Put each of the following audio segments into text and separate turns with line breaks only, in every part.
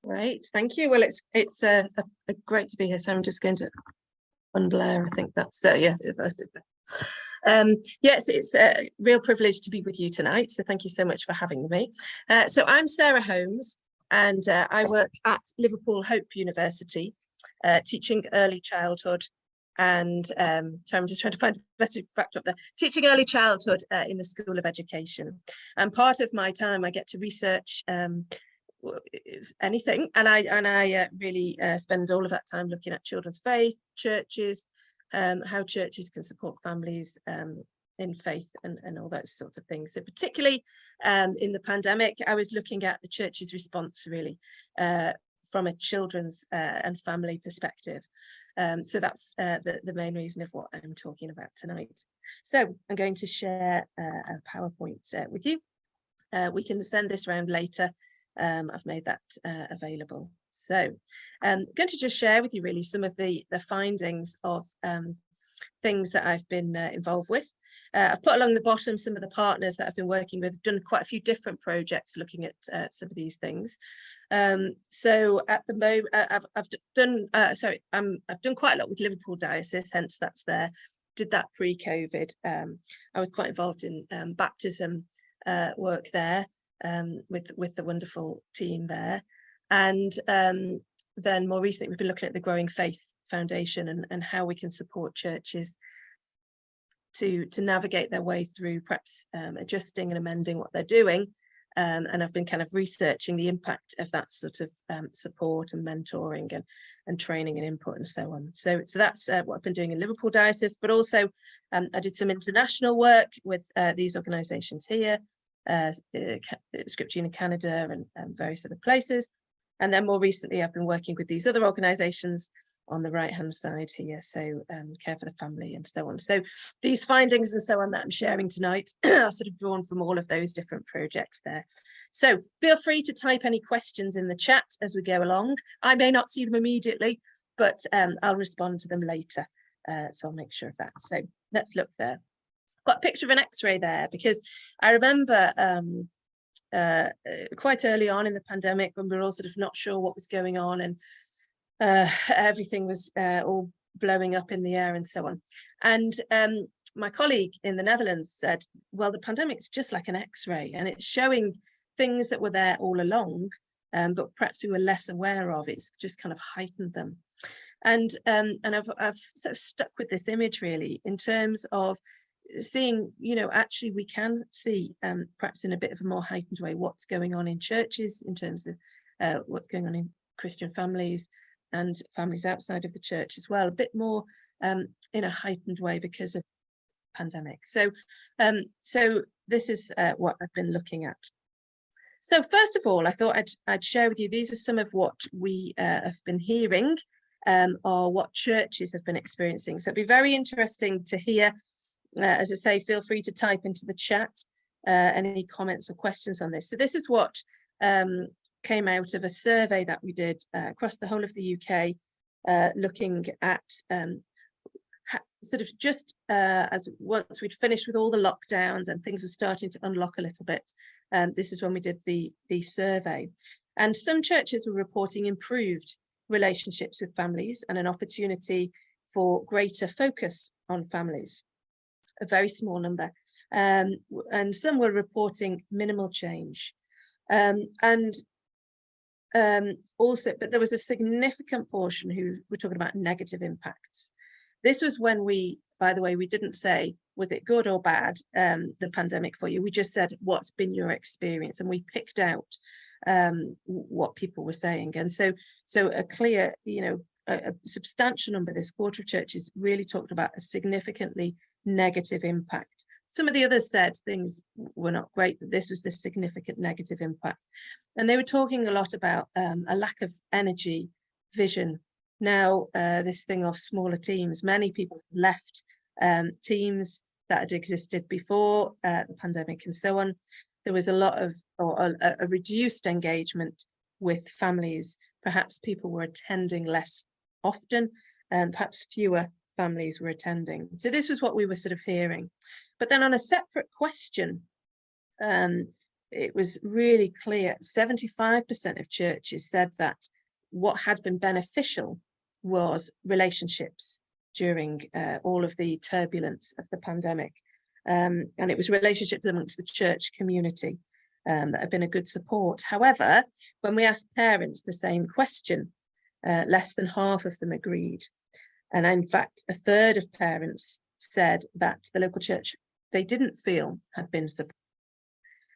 Great, thank you. Well, it's great to be here. So I'm just going to unblur. I think that's yeah. Yes, it's a real privilege to be with you tonight. So thank you so much for having me. So I'm Sarah Holmes, and I work at Liverpool Hope University, teaching early childhood. And so I'm just trying to find a better backdrop there. Teaching early childhood in the School of Education. And part of my time, I get to research anything, and I really spend all of that time looking at children's faith, churches, how churches can support families in faith and all those sorts of things. So particularly in the pandemic, I was looking at the church's response really from a children's and family perspective. So that's the main reason of what I'm talking about tonight. So I'm going to share a PowerPoint with you. We can send this around later. I've made that available. So I'm going to just share with you really some of the findings of things that I've been involved with. I've put along the bottom some of the partners that I've been working with. I've done quite a few different projects looking at some of these things. So at the moment, I've done quite a lot with Liverpool Diocese, hence that's there. Did that pre-COVID. I was quite involved in baptism work there. With the wonderful team there, and then more recently we've been looking at the Growing Faith Foundation and how we can support churches to navigate their way through perhaps adjusting and amending what they're doing, and I've been kind of researching the impact of that sort of support and mentoring and training and input and so on. So that's what I've been doing in Liverpool Diocese, but also I did some international work with these organisations here. Scripture in Canada and various other places, and then more recently I've been working with these other organisations on the right hand side here, so Care for the Family and so on. So these findings and so on that I'm sharing tonight are sort of drawn from all of those different projects there. So feel free to type any questions in the chat as we go along. I may not see them immediately, but I'll respond to them later, so I'll make sure of that. So let's look there. Got a picture of an X-ray there because I remember quite early on in the pandemic when we were all sort of not sure what was going on, and everything was all blowing up in the air and so on. And my colleague in the Netherlands said, well, the pandemic is just like an X-ray, and it's showing things that were there all along, but perhaps we were less aware of. It's just kind of heightened them. And I've sort of stuck with this image really in terms of seeing, you know, actually we can see perhaps in a bit of a more heightened way what's going on in churches in terms of what's going on in Christian families and families outside of the church as well, a bit more in a heightened way because of the pandemic. So so this is what I've been looking at. So first of all, I thought I'd share with you, these are some of what we have been hearing or what churches have been experiencing. So it'd be very interesting to hear. As I say, feel free to type into the chat any comments or questions on this. So this is what came out of a survey that we did across the whole of the UK, looking at sort of just as once we'd finished with all the lockdowns and things were starting to unlock a little bit. This is when we did the survey. And some churches were reporting improved relationships with families and an opportunity for greater focus on families. A very small number, and some were reporting minimal change, also, but there was a significant portion who were talking about negative impacts. This was when we, by the way, we didn't say, was it good or bad, the pandemic for you? We just said, what's been your experience? And we picked out what people were saying. And so a clear, you know, a substantial number, this quarter of churches really talked about a significantly negative impact. Some of the others said things were not great, but this was the significant negative impact. And they were talking a lot about a lack of energy, vision. Now, this thing of smaller teams, many people left teams that had existed before the pandemic and so on. There was a lot of, or a reduced engagement with families. Perhaps people were attending less often, and perhaps fewer families were attending. So this was what we were sort of hearing. But then on a separate question, it was really clear. 75% of churches said that what had been beneficial was relationships during all of the turbulence of the pandemic. And it was relationships amongst the church community that have been a good support. However, when we asked parents the same question, less than half of them agreed. And in fact, a third of parents said that the local church they didn't feel had been supported.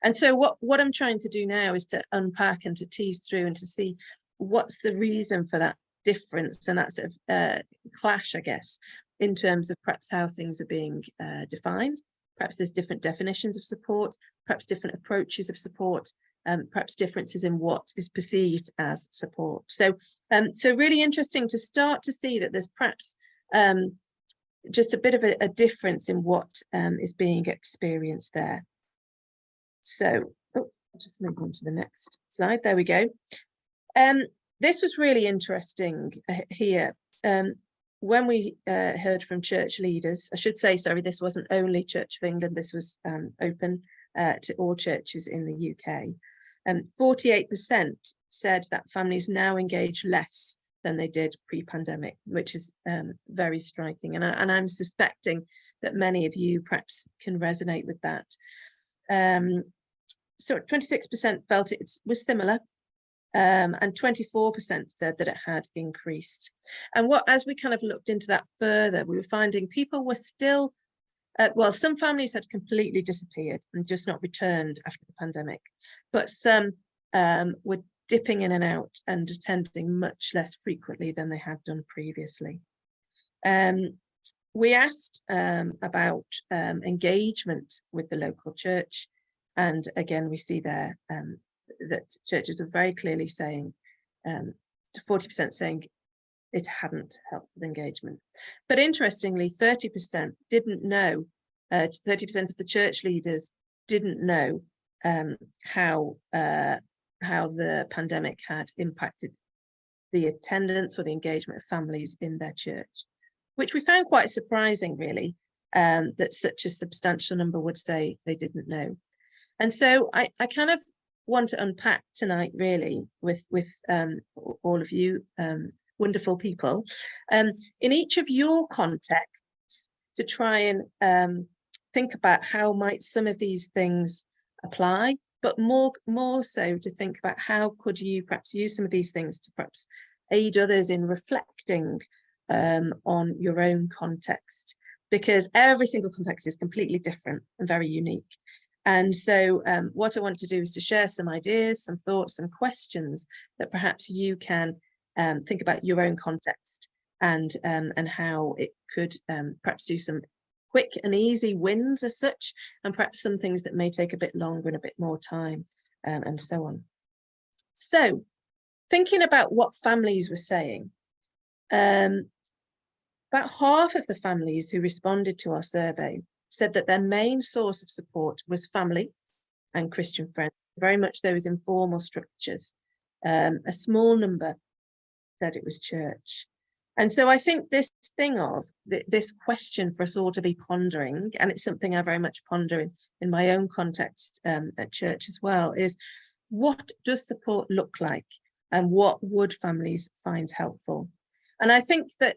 And so what I'm trying to do now is to unpack and to tease through and to see what's the reason for that difference and that sort of clash, I guess, in terms of perhaps how things are being defined. Perhaps there's different definitions of support, perhaps different approaches of support, perhaps differences in what is perceived as support. So really interesting to start to see that there's perhaps just a bit of a difference in what is being experienced there. So, I'll just move on to the next slide. There we go. This was really interesting here. When we heard from church leaders, I should say, sorry, this wasn't only Church of England, this was open to all churches in the UK. 48% said that families now engage less than they did pre-pandemic, which is very striking. And I'm suspecting that many of you perhaps can resonate with that. So 26% felt it was similar, and 24% said that it had increased. And as we kind of looked into that further, we were finding people were still, well, some families had completely disappeared and just not returned after the pandemic, but some were dipping in and out and attending much less frequently than they had done previously. We asked about engagement with the local church, and again we see there that churches are very clearly saying, 40% saying it hadn't helped with engagement. But interestingly, 30% didn't know, 30% of the church leaders didn't know how the pandemic had impacted the attendance or the engagement of families in their church, which we found quite surprising, really, that such a substantial number would say they didn't know. And so I kind of want to unpack tonight, really, with all of you wonderful people, in each of your contexts, to try and think about how might some of these things apply, but more so to think about how could you perhaps use some of these things to perhaps aid others in reflecting on your own context, because every single context is completely different and very unique. And so what I want to do is to share some ideas, some thoughts, some questions that perhaps you can think about your own context and how it could perhaps do some quick and easy wins as such, and perhaps some things that may take a bit longer and a bit more time, and so on. So thinking about what families were saying, about half of the families who responded to our survey said that their main source of support was family and Christian friends, very much those informal structures. A small number said it was church. And so I think this thing of this question for us all to be pondering, and it's something I very much ponder in my own context at church as well, is what does support look like and what would families find helpful? And I think that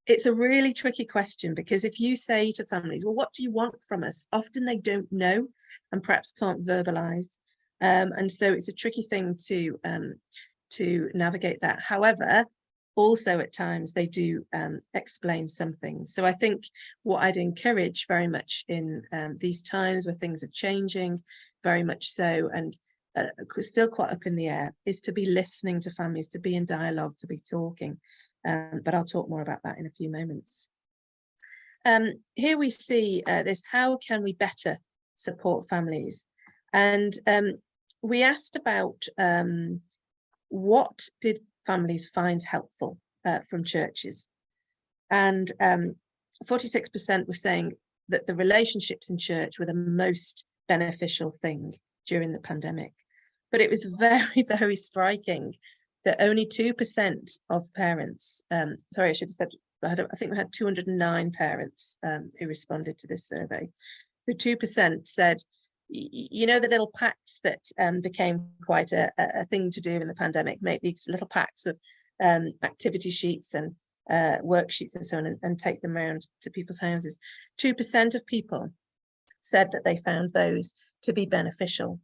it's a really tricky question, because if you say to families, well, what do you want from us? Often they don't know and perhaps can't verbalize. And so it's a tricky thing to navigate that. However, also at times they do explain some things. So I think what I'd encourage very much in these times where things are changing very much so, and still quite up in the air, is to be listening to families, to be in dialogue, to be talking. But I'll talk more about that in a few moments. Here we see this, how can we better support families? And we asked about what did families find helpful from churches? And 46% were saying that the relationships in church were the most beneficial thing during the pandemic. But it was very, very striking that only 2% of parents, sorry, I should have said, I think we had 209 parents who responded to this survey. The 2% said you know, the little packs that became quite a thing to do in the pandemic, make these little packs of activity sheets and worksheets and so on, and take them around to people's houses. 2% of people said that they found those to be beneficial.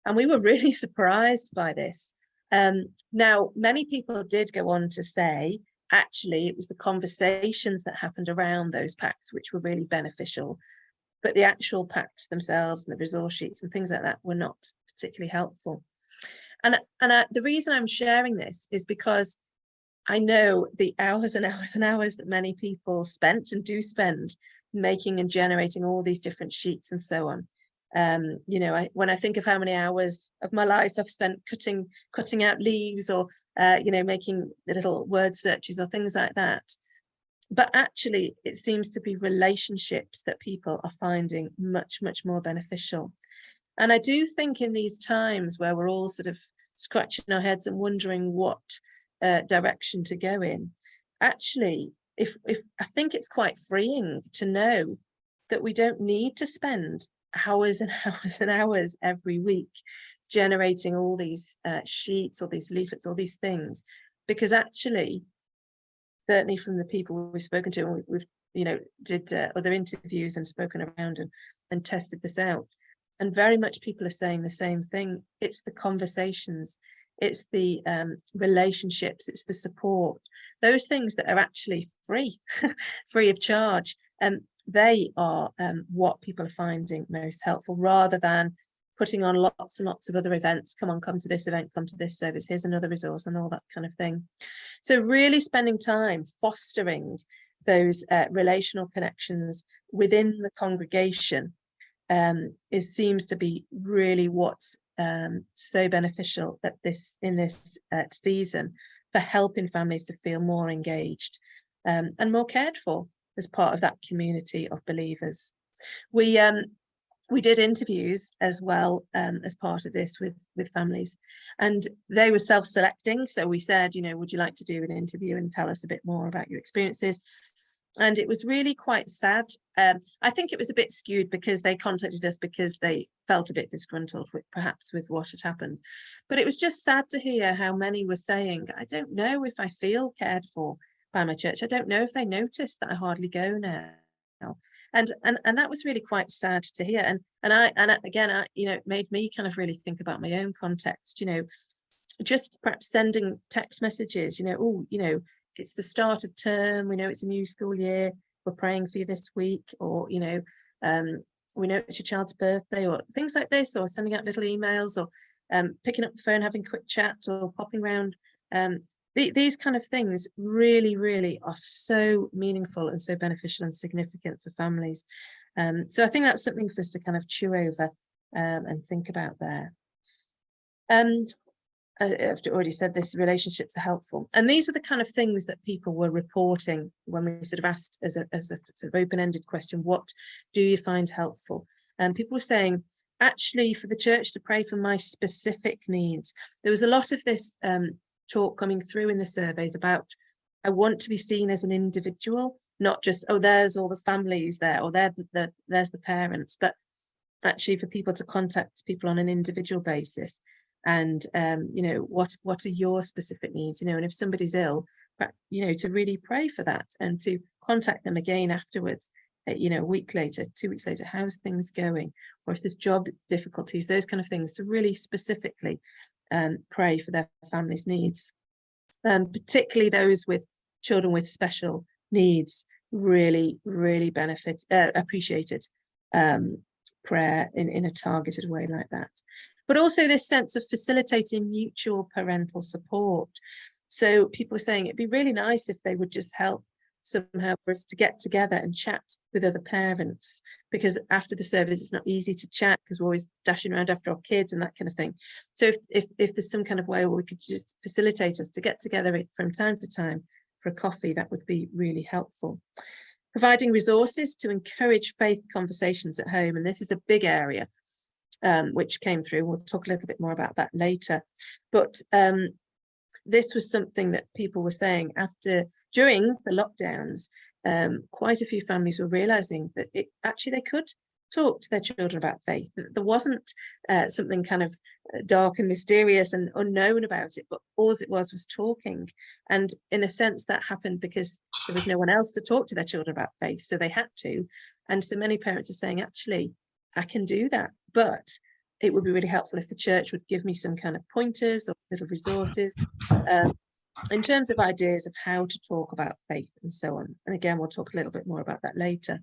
And we were really surprised by this. Now, many people did go on to say, actually, it was the conversations that happened around those packs which were really beneficial, but the actual packs themselves and the resource sheets and things like that were not particularly helpful. And the reason I'm sharing this is because I know the hours and hours and hours that many people spent and do spend making and generating all these different sheets and so on. You know, when I think of how many hours of my life I've spent cutting out leaves, or you know, making the little word searches or things like that. But actually, it seems to be relationships that people are finding much, much more beneficial. And I do think in these times where we're all sort of scratching our heads and wondering what direction to go in, actually, if I think it's quite freeing to know that we don't need to spend hours and hours and hours every week generating all these sheets or these leaflets or these things, because actually, certainly from the people we've spoken to, and we've you know, did other interviews and spoken around and tested this out, and very much people are saying the same thing. It's the conversations, it's the relationships, it's the support, those things that are actually free, free of charge. They are what people are finding most helpful, rather than putting on lots and lots of other events. Come on, come to this event, come to this service, here's another resource, and all that kind of thing. So really spending time fostering those relational connections within the congregation seems to be really what's so beneficial at in this season, for helping families to feel more engaged and more cared for as part of that community of believers. We did interviews as well as part of this with families, and they were self-selecting. So we said, you know, would you like to do an interview and tell us a bit more about your experiences? And it was really quite sad. I think it was a bit skewed because they contacted us because they felt a bit disgruntled perhaps with what had happened. But it was just sad to hear how many were saying, I don't know if I feel cared for by my church. I don't know if they notice that I hardly go now. And that was really quite sad to hear. And again, you know, it made me kind of really think about my own context, you know, just perhaps sending text messages, you know, oh, you know, it's the start of term, we know it's a new school year, we're praying for you this week, or, you know, we know it's your child's birthday, or things like this, or sending out little emails, or picking up the phone, having a quick chat, or popping around. These kind of things really, really are so meaningful and so beneficial and significant for families. So I think that's something for us to kind of chew over and think about there. I've already said this, relationships are helpful. And these are the kind of things that people were reporting when we sort of asked as a sort of open-ended question, what do you find helpful? And people were saying, actually, for the church to pray for my specific needs. There was a lot of this talk coming through in the surveys about, I want to be seen as an individual, not just, oh, there's all the families there, or there's the parents, but actually for people to contact people on an individual basis. And you know, what are your specific needs, you know, and if somebody's ill, you know, to really pray for that and to contact them again afterwards, you know, a week later, 2 weeks later, how's things going, or if there's job difficulties, those kind of things, to really specifically pray for their family's needs, particularly those with children with special needs. Really appreciated prayer in a targeted way like that. But also this sense of facilitating mutual parental support. So people are saying it'd be really nice if they would just help somehow for us to get together and chat with other parents, because after the service it's not easy to chat because we're always dashing around after our kids and that kind of thing. So if there's some kind of way where we could just facilitate us to get together from time to time for a coffee, that would be really helpful. Providing resources to encourage faith conversations at home, and this is a big area which came through. We'll talk a little bit more about that later. But this was something that people were saying during the lockdowns. Quite a few families were realizing that actually they could talk to their children about faith. There wasn't something kind of dark and mysterious and unknown about it, but all it was talking. And in a sense, that happened because there was no one else to talk to their children about faith, so they had to. And so many parents are saying, actually, I can do that, but it would be really helpful if the church would give me some kind of pointers or little resources in terms of ideas of how to talk about faith and so on. And again, we'll talk a little bit more about that later.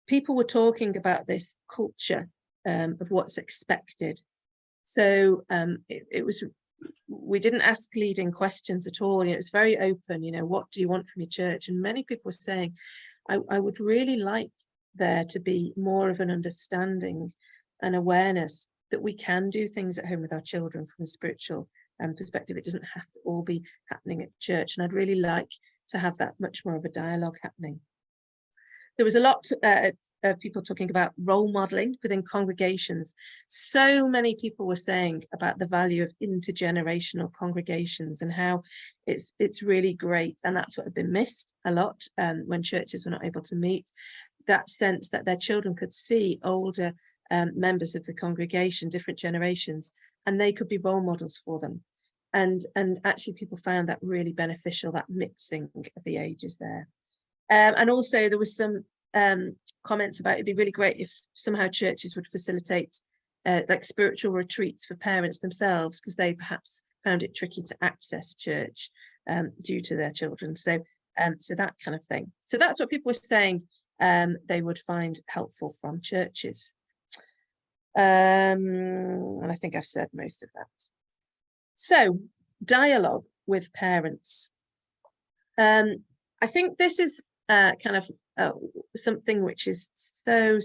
People were talking about this culture of what's expected. So we didn't ask leading questions at all. It was very open, what do you want from your church? And many people were saying, I would really like there to be more of an understanding and awareness that we can do things at home with our children from a spiritual perspective. It doesn't have to all be happening at church. And I'd really like to have that much more of a dialogue happening. There was a lot of people talking about role modeling within congregations. So many people were saying about the value of intergenerational congregations and how it's really great. And that's what had been missed a lot when churches were not able to meet. That sense that their children could see older members of the congregation, different generations, and they could be role models for them. And actually people found that really beneficial, that mixing of the ages there. And also there was some comments about it'd be really great if somehow churches would facilitate like spiritual retreats for parents themselves, because they perhaps found it tricky to access church due to their children. So that kind of thing. So that's what people were saying they would find helpful from churches. And I think I've said most of that. So dialogue with parents. I think this is kind of something which is so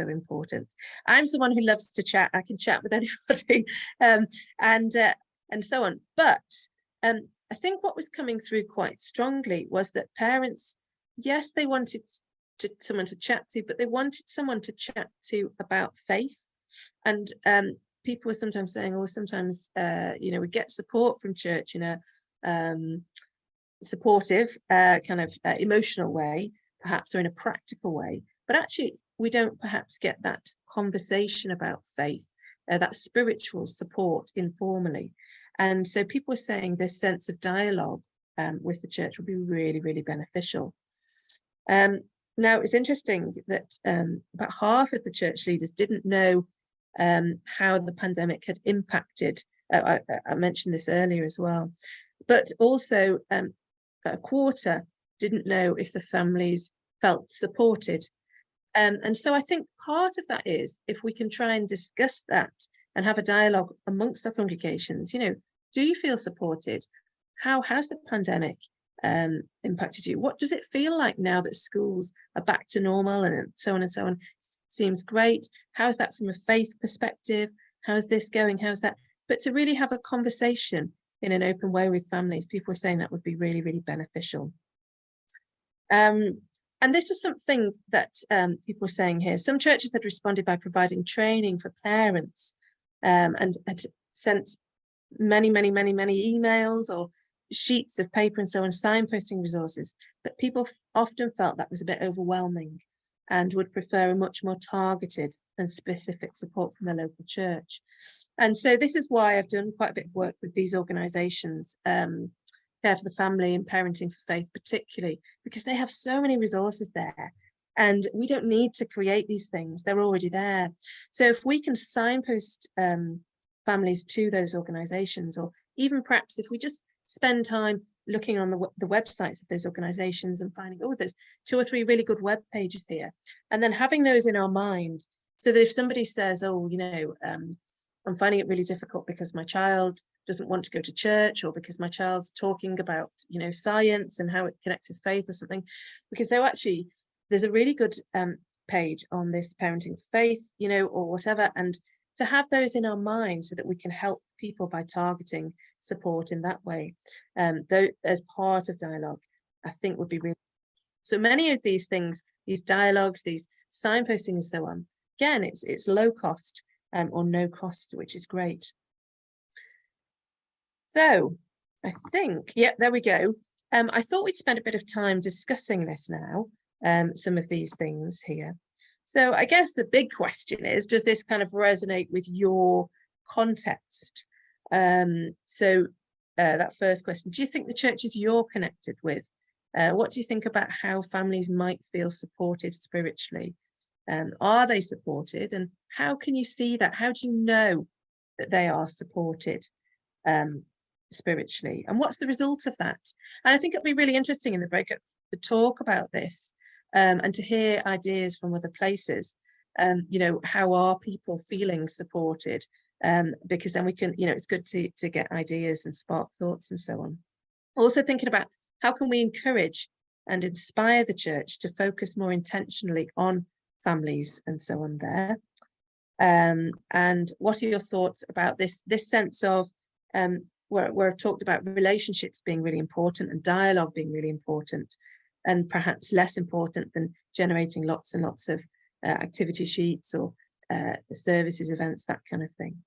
important. I'm someone who loves to chat. I can chat with anybody and so on. But I think what was coming through quite strongly was that parents, yes, they wanted someone to chat to, but they wanted someone to chat to about faith. And people were sometimes saying, oh, sometimes we get support from church in a supportive kind of emotional way, perhaps, or in a practical way, but actually we don't perhaps get that conversation about faith, that spiritual support informally. And so people were saying this sense of dialogue with the church would be really beneficial. Now it's interesting that about half of the church leaders didn't know how the pandemic had impacted. I mentioned this earlier as well, but also a quarter didn't know if the families felt supported. And so I think part of that is if we can try and discuss that and have a dialogue amongst our congregations, do you feel supported? How has the pandemic impacted you? What does it feel like now that schools are back to normal and so on and so on? Seems great. How's that from a faith perspective? How's this going? How's that? But to really have a conversation in an open way with families, people were saying that would be really beneficial. And this was something that people were saying here. Some churches had responded by providing training for parents and had sent many emails or sheets of paper and so on, signposting resources, but people often felt that was a bit overwhelming and would prefer a much more targeted and specific support from the local church. And so this is why I've done quite a bit of work with these organisations, Care for the Family and Parenting for Faith particularly, because they have so many resources there and we don't need to create these things, they're already there. So if we can signpost families to those organisations, or even perhaps if we just spend time looking on the websites of those organisations and finding, oh, there's 2 or 3 really good web pages here, and then having those in our mind, so that if somebody says, oh, I'm finding it really difficult because my child doesn't want to go to church, or because my child's talking about, science and how it connects with faith or something, because so actually there's a really good page on this Parenting for Faith, or whatever, and to have those in our mind so that we can help people by targeting support in that way, though as part of dialogue, I think would be really. So many of these things, these dialogues, these signposting and so on, again, it's low cost or no cost, which is great. So I think, yeah, there we go. I thought we'd spend a bit of time discussing this now. some of these things here. So I guess the big question is, does this kind of resonate with your context? So that first question, do you think the churches you're connected with, what do you think about how families might feel supported spiritually? Are they supported, and how can you see that? How do you know that they are supported spiritually, and what's the result of that? And I think it'll be really interesting in the breakout to talk about this, and to hear ideas from other places. You know, how are people feeling supported? Because then we can, you know, it's good to get ideas and spark thoughts and so on. Also thinking about how can we encourage and inspire the church to focus more intentionally on families and so on there. And what are your thoughts about this sense of where I've talked about relationships being really important and dialogue being really important, and perhaps less important than generating lots and lots of activity sheets or services, events, that kind of thing.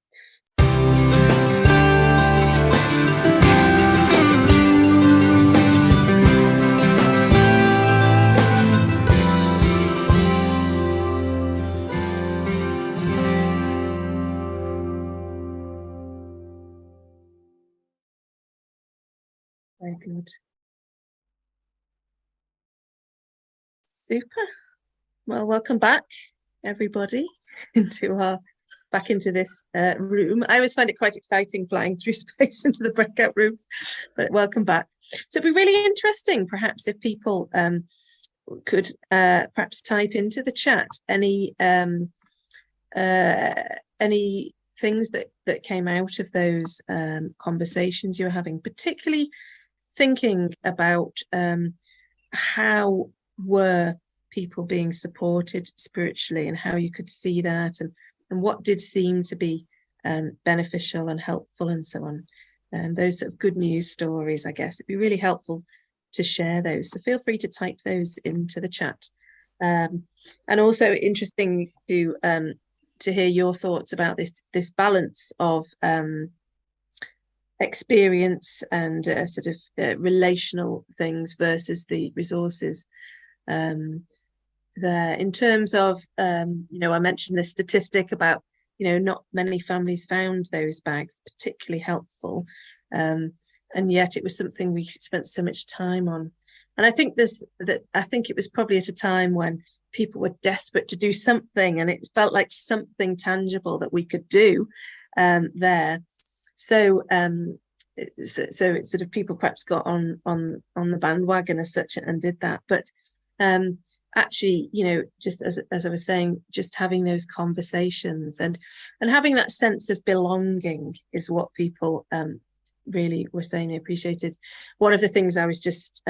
Very good. Super. Well, welcome back, everybody, back into this room. I always find it quite exciting flying through space into the breakout room, but welcome back. So it'd be really interesting, perhaps, if people could perhaps type into the chat any things that came out of those conversations you were having, particularly thinking about how were people being supported spiritually, and how you could see that, and what did seem to be beneficial and helpful and so on. And those sort of good news stories, I guess it'd be really helpful to share those. So feel free to type those into the chat. And also interesting to hear your thoughts about this balance of experience and sort of relational things versus the resources there. In terms of, you know, I mentioned this statistic about, you know, not many families found those bags particularly helpful, and yet it was something we spent so much time on. And I think I think it was probably at a time when people were desperate to do something, and it felt like something tangible that we could do there. So so it's sort of people perhaps got on the bandwagon as such and did that. But actually, you know, just as I was saying, just having those conversations and having that sense of belonging is what people really were saying they appreciated. One of the things I was just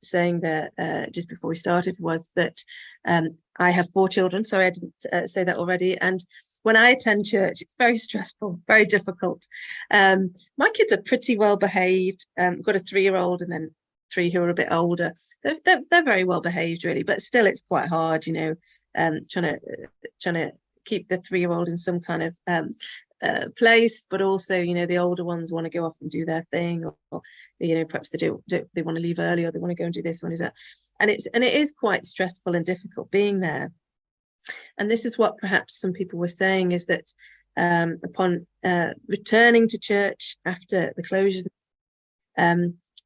saying there just before we started was that I have 4 children. Sorry, I didn't say that already. And when I attend church, it's very stressful, very difficult. My kids are pretty well behaved. I've got a 3-year-old and then 3 who are a bit older. They're very well behaved, really, but still it's quite hard, you know, trying to keep the 3-year-old in some kind of place, but also, you know, the older ones want to go off and do their thing, or you know, perhaps they want to leave early, or they want to go and do this, want to do that, and it is quite stressful and difficult being there. And this is what perhaps some people were saying, is that upon returning to church after the closures,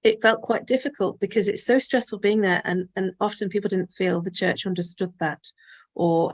it felt quite difficult because it's so stressful being there, and often people didn't feel the church understood that, or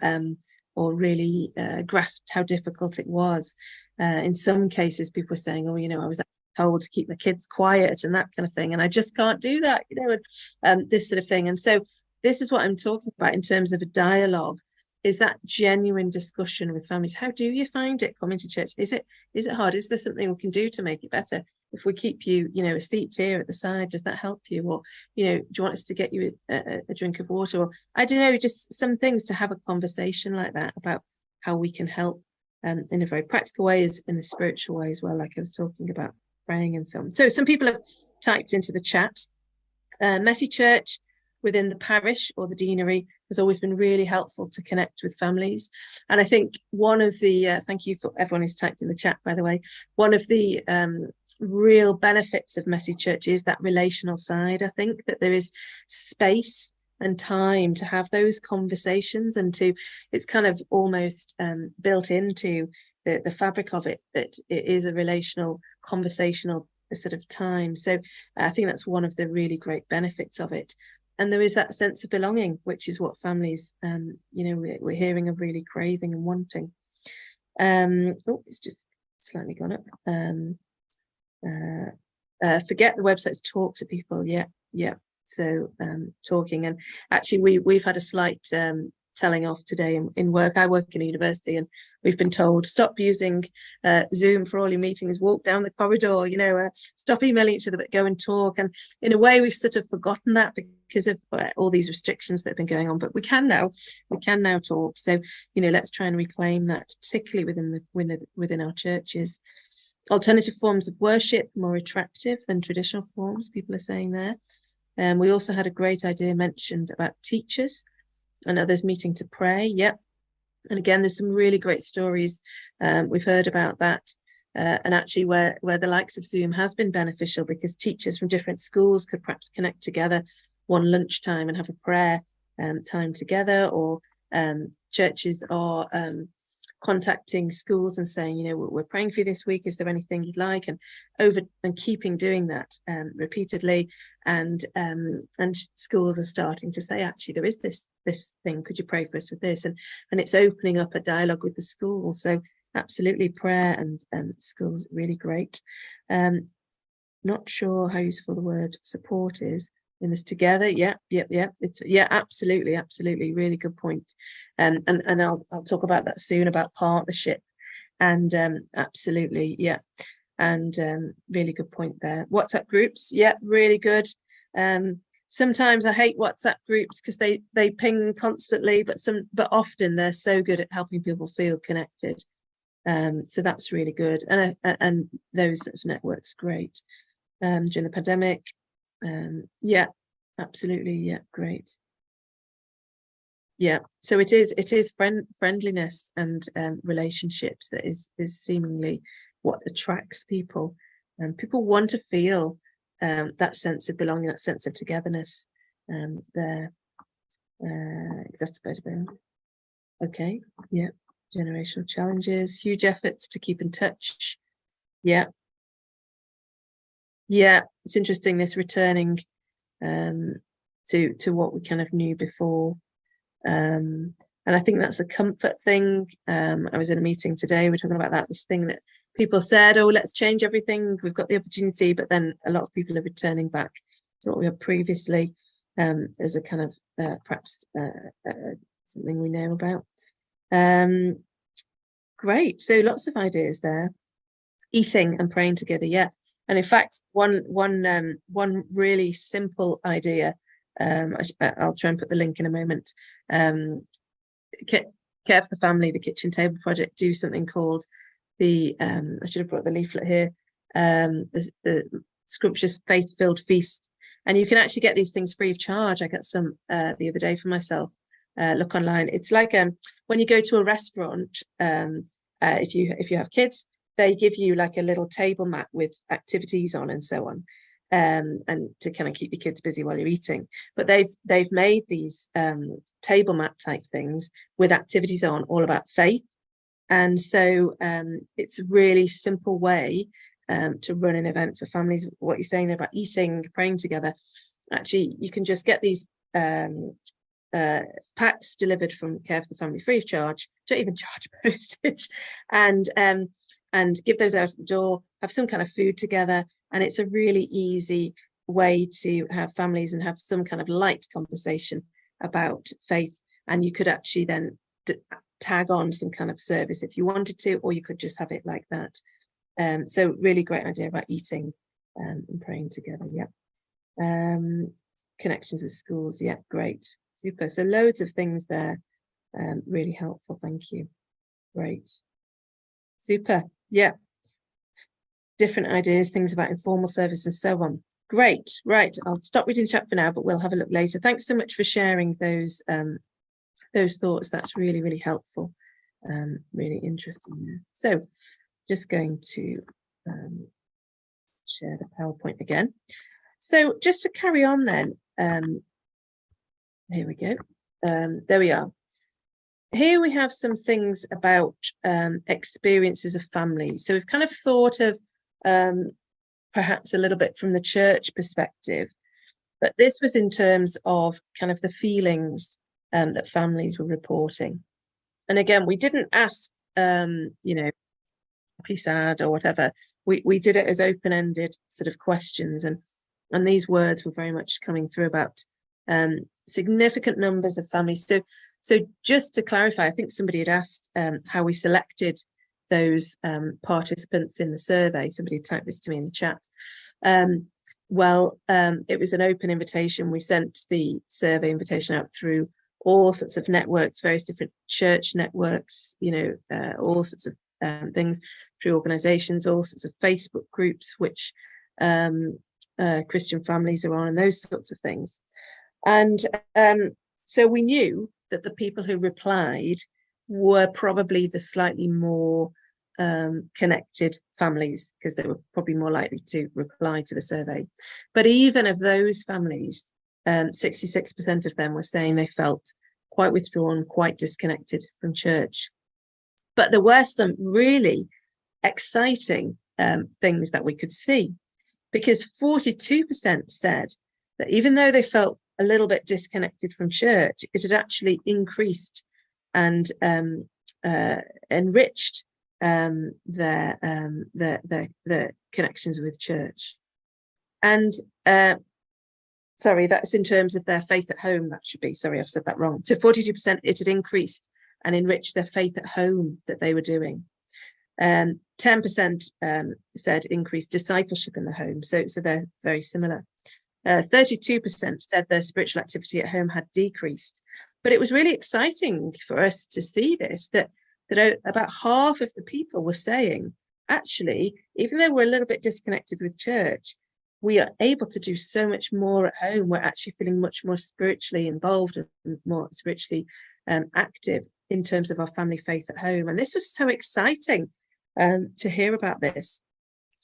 really grasped how difficult it was. In some cases, people were saying, oh, you know, I was told to keep my kids quiet and that kind of thing, and I just can't do that, you know, and this sort of thing. And so this is what I'm talking about in terms of a dialogue, is that genuine discussion with families. How do you find it coming to church? Is it hard? Is there something we can do to make it better? If we keep you, you know, a seat here at the side, does that help you? Or, you know, do you want us to get you a drink of water? Or I don't know, just some things to have a conversation like that about how we can help in a very practical way, as in a spiritual way as well, like I was talking about praying and so on. So some people have typed into the chat, Messy Church within the parish or the deanery has always been really helpful to connect with families. And I think one of the, thank you for everyone who's typed in the chat, by the way, one of the real benefits of Messy Church is that relational side. I think that there is space and time to have those conversations, and it's kind of almost built into the fabric of it, that it is a relational, conversational sort of time. So I think that's one of the really great benefits of it. And there is that sense of belonging, which is what families, we're hearing of really craving and wanting. Oh, it's just slightly gone up. Forget the website's talk to people. Yeah. So talking, and actually we've had a slight telling off today in work. I work in a university, and we've been told, stop using Zoom for all your meetings, walk down the corridor, stop emailing each other, but go and talk. And in a way, we've sort of forgotten that because of all these restrictions that have been going on, but we can now talk. So let's try and reclaim that, particularly within our churches. Alternative forms of worship, more attractive than traditional forms, people are saying there. We also had a great idea mentioned about teachers and others meeting to pray. Yep. And again, there's some really great stories we've heard about that, and actually where the likes of Zoom has been beneficial, because teachers from different schools could perhaps connect together one lunchtime and have a prayer time together, or churches are contacting schools and saying, we're praying for you this week, is there anything you'd like, and keeping doing that repeatedly, and schools are starting to say, actually there is this thing, could you pray for us with this, and it's opening up a dialogue with the school. So absolutely, prayer and schools, really great. Not sure how useful the word support is in this together. It's absolutely really good point. And I'll talk about that soon, about partnership, and absolutely, and really good point there. WhatsApp groups, really good. Sometimes I hate WhatsApp groups because they ping constantly, but often they're so good at helping people feel connected. So that's really good, and those sort of networks, great. During the pandemic, absolutely, great. So it is friendliness and relationships that is seemingly what attracts people, and people want to feel that sense of belonging, that sense of togetherness. There, exacerbated. Okay, generational challenges, huge efforts to keep in touch. It's interesting, this returning to what we kind of knew before, and I think that's a comfort thing. I was in a meeting today, we're talking about this thing that people said, oh, let's change everything, we've got the opportunity, but then a lot of people are returning back to what we had previously, as a kind of perhaps something we know about. Great, so lots of ideas there. Eating and praying together, and in fact, one really simple idea, I'll try and put the link in a moment. Care for the Family, the Kitchen Table Project, do something called I should have brought the leaflet here, the Scrumptious Faith-Filled Feast. And you can actually get these things free of charge. I got some the other day for myself. Look online. It's like when you go to a restaurant, if you have kids, they give you like a little table mat with activities on and so on, and to kind of keep your kids busy while you're eating. But they've made these table mat type things with activities on, all about faith. And so it's a really simple way to run an event for families. What you're saying there about eating, praying together, actually you can just get these packs delivered from Care for the Family free of charge, don't even charge postage, and give those out at the door, have some kind of food together, and it's a really easy way to have families and have some kind of light conversation about faith. And you could actually then tag on some kind of service if you wanted to, or you could just have it like that. So really great idea about eating and praying together. Connections with schools, great, super. So loads of things there, really helpful, thank you. Great, super. Different ideas, things about informal service and so on. Great, right, I'll stop reading the chat for now, but we'll have a look later. Thanks so much for sharing those thoughts. That's really, really helpful, really interesting. So just going to share the PowerPoint again. So just to carry on then, Here we go. There we are. Here we have some things about experiences of families. So we've kind of thought of perhaps a little bit from the church perspective, but this was in terms of kind of the feelings that families were reporting. And again, we didn't ask, you know, happy, sad, or whatever. We did it as open-ended sort of questions, and these words were very much coming through about significant numbers of families. So just to clarify, I think somebody had asked how we selected those participants in the survey. Somebody typed this to me in the chat. It was an open invitation. We sent the survey invitation out through all sorts of networks, various different church networks, you know, all sorts of things, through organizations, all sorts of Facebook groups, which Christian families are on, and those sorts of things. And so we knew that the people who replied were probably the slightly more connected families, because they were probably more likely to reply to the survey. But even of those families, 66% of them were saying they felt quite withdrawn, quite disconnected from church. But there were some really exciting things that we could see, because 42% said that even though they felt a little bit disconnected from church, it had actually increased and enriched their connections with church. And sorry, that's in terms of their faith at home. That should be, sorry, I've said that wrong. So 42% it had increased and enriched their faith at home that they were doing. 10% said increased discipleship in the home. So they're very similar. 32% said their spiritual activity at home had decreased. But it was really exciting for us to see this, that about half of the people were saying, actually, even though we're a little bit disconnected with church, we are able to do so much more at home. We're actually feeling much more spiritually involved and more spiritually active in terms of our family faith at home. And this was so exciting to hear about this.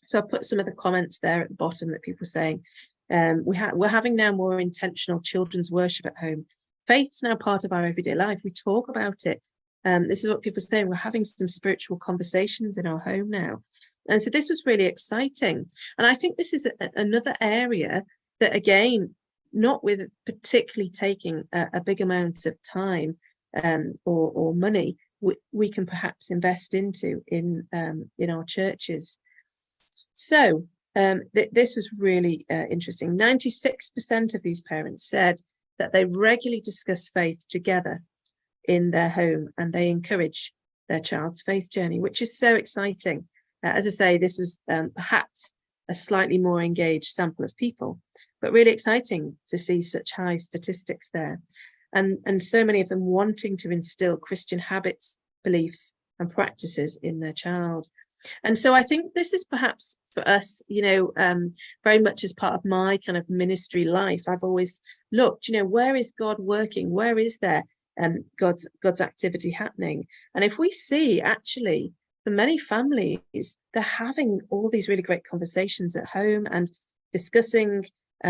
So I'll put some of the comments there at the bottom that people are saying. We're having now more intentional children's worship at home. Faith's now part of our everyday life. We talk about it. This is what people are saying. We're having some spiritual conversations in our home now. And so this was really exciting. And I think this is another area that, again, not with particularly taking a big amount of time or money, we can perhaps invest into in our churches. So this was really interesting. 96% of these parents said that they regularly discuss faith together in their home, and they encourage their child's faith journey, which is so exciting. As I say, this was perhaps a slightly more engaged sample of people, but really exciting to see such high statistics there. And so many of them wanting to instill Christian habits, beliefs, and practices in their child. And so I think this is perhaps for us, very much as part of my kind of ministry life. I've always looked, where is God working? Where is there God's activity happening? And if we see, actually, for many families, they're having all these really great conversations at home and discussing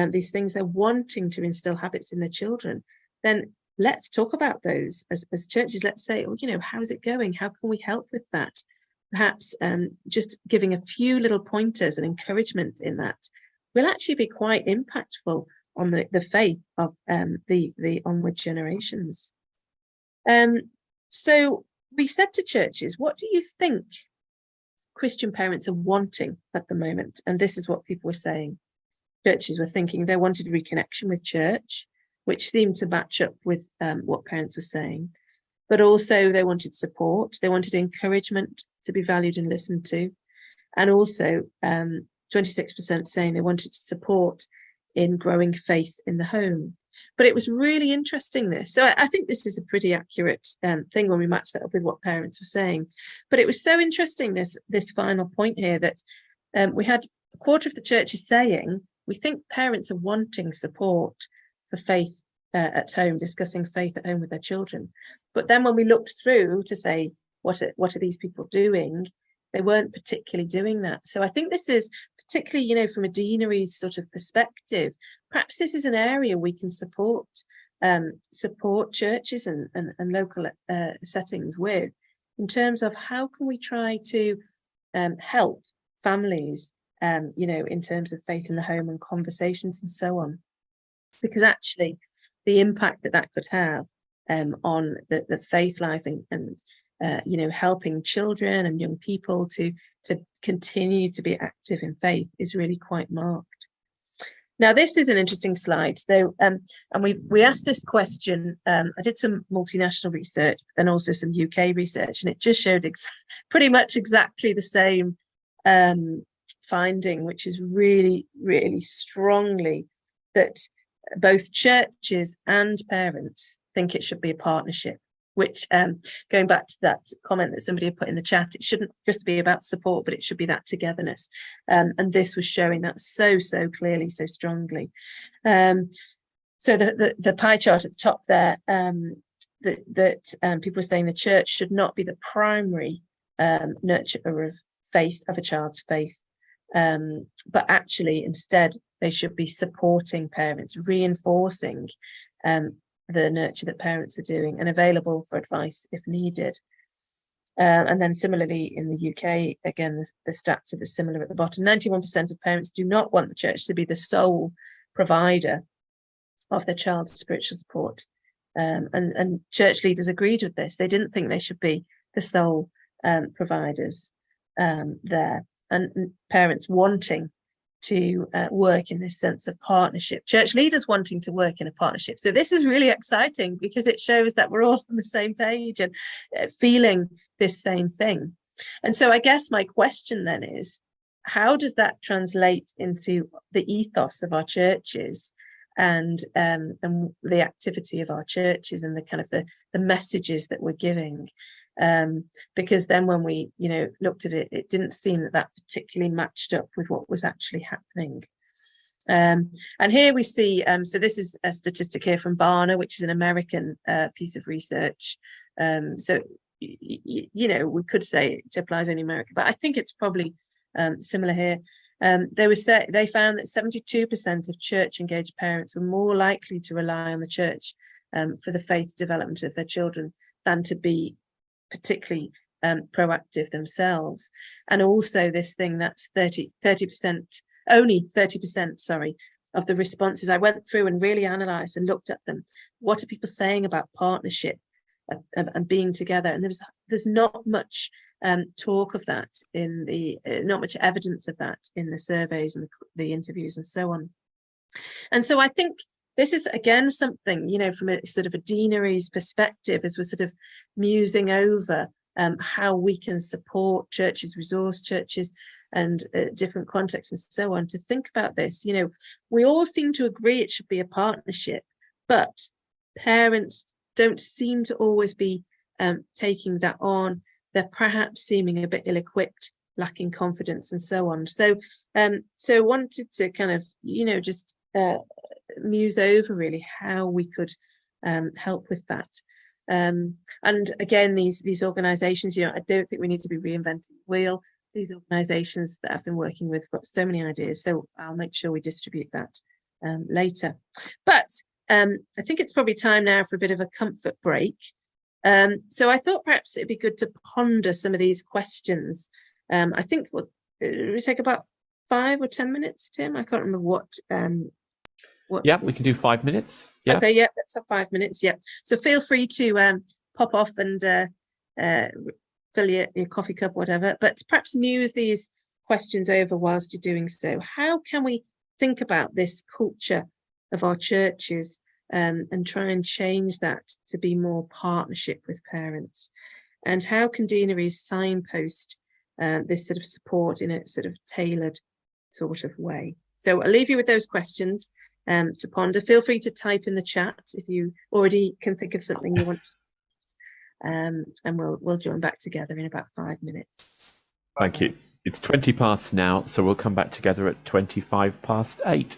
these things. They're wanting to instill habits in their children. Then let's talk about those as churches. Let's say, how's it going? How can we help with that? Perhaps just giving a few little pointers and encouragement in that will actually be quite impactful on the faith of the onward generations. So we said to churches, what do you think Christian parents are wanting at the moment? And this is what people were saying. Churches were thinking they wanted reconnection with church, which seemed to match up with what parents were saying. But also they wanted support. They wanted encouragement to be valued and listened to. And also 26% saying they wanted support in growing faith in the home. But it was really interesting, this. So I think this is a pretty accurate thing when we match that up with what parents were saying. But it was so interesting, this final point here, that we had a quarter of the churches saying, we think parents are wanting support for faith at home, discussing faith at home with their children. But then when we looked through to say, what are these people doing? They weren't particularly doing that. So I think this is particularly, from a deanery sort of perspective, perhaps this is an area we can support support churches and local settings with, in terms of how can we try to help families, in terms of faith in the home and conversations and so on, because actually the impact that could have on the faith life and helping children and young people to continue to be active in faith is really quite marked. Now, this is an interesting slide. So, and we asked this question. I did some multinational research, then also some UK research, and it just showed pretty much exactly the same finding, which is really, really strongly that both churches and parents think it should be a partnership, which going back to that comment that somebody had put in the chat, it shouldn't just be about support, but it should be that togetherness. And this was showing that so clearly, so strongly. So the pie chart at the top there, that people were saying the church should not be the primary nurturer of faith, of a child's faith, but actually instead they should be supporting parents, reinforcing the nurture that parents are doing, and available for advice if needed. And then similarly in the UK, again, the stats are similar at the bottom. 91% of parents do not want the church to be the sole provider of their child's spiritual support. And church leaders agreed with this. They didn't think they should be the sole providers there. And parents wanting to work in this sense of partnership, church leaders wanting to work in a partnership. So this is really exciting because it shows that we're all on the same page and feeling this same thing. And so I guess my question then is, how does that translate into the ethos of our churches and the activity of our churches and the kind of the messages that we're giving? Because then when we looked at it, it didn't seem that particularly matched up with what was actually happening. And here we see, so this is a statistic here from Barna, which is an American piece of research. So we could say it applies only in America, but I think it's probably similar here. They found that 72% of church engaged parents were more likely to rely on the church for the faith development of their children than to be particularly proactive themselves. And also this thing that's 30%, only 30%, sorry, of the responses. I went through and really analysed and looked at them. What are people saying about partnership and being together? And there's not much talk of that in the, not much evidence of that in the surveys and the interviews and so on. And so I think this is, again, something, from a sort of a deanery's perspective, as we're sort of musing over how we can support churches, resource churches, and different contexts and so on, to think about this. We all seem to agree it should be a partnership, but parents don't seem to always be taking that on. They're perhaps seeming a bit ill-equipped, lacking confidence and so on. So wanted to kind of, just muse over really how we could help with that. And again, these organizations, I don't think we need to be reinventing the wheel. These organizations that I've been working with got so many ideas, so I'll make sure we distribute that later. But I think it's probably time now for a bit of a comfort break. So I thought perhaps it'd be good to ponder some of these questions. I think we take about 5 or 10 minutes, Tim. I can't remember what. Yeah,
we can do 5 minutes. Yeah.
Okay, yeah, that's 5 minutes. Yeah. So feel free to pop off and fill your coffee cup, whatever. But perhaps muse these questions over whilst you're doing so. How can we think about this culture of our churches and try and change that to be more partnership with parents? And how can deaneries signpost this sort of support in a sort of tailored sort of way? So I'll leave you with those questions to ponder. Feel free to type in the chat if you already can think of something you want to, and we'll join back together in about 5 minutes.
Thank you. It's 20 past now, so we'll come back together at 25 past 8.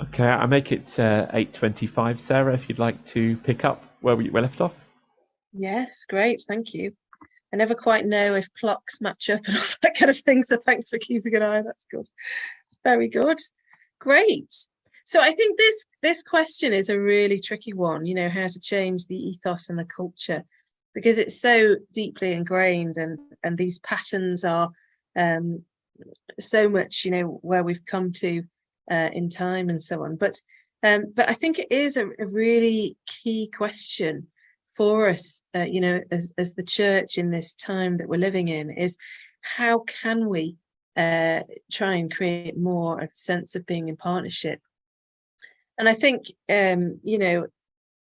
Okay, I make it 8:25. Sarah, if you'd like to pick up where we left off.
Yes, great, thank you. I never quite know if clocks match up and all that kind of thing, so thanks for keeping an eye. That's good. Very good. Great. So I think this question is a really tricky one, you know, how to change the ethos and the culture, because it's so deeply ingrained, and these patterns are so much, you know, where we've come to in time and so on. But I think it is a really key question for us, you know, as the church in this time that we're living in, is how can we try and create more a sense of being in partnership. And I think, you know,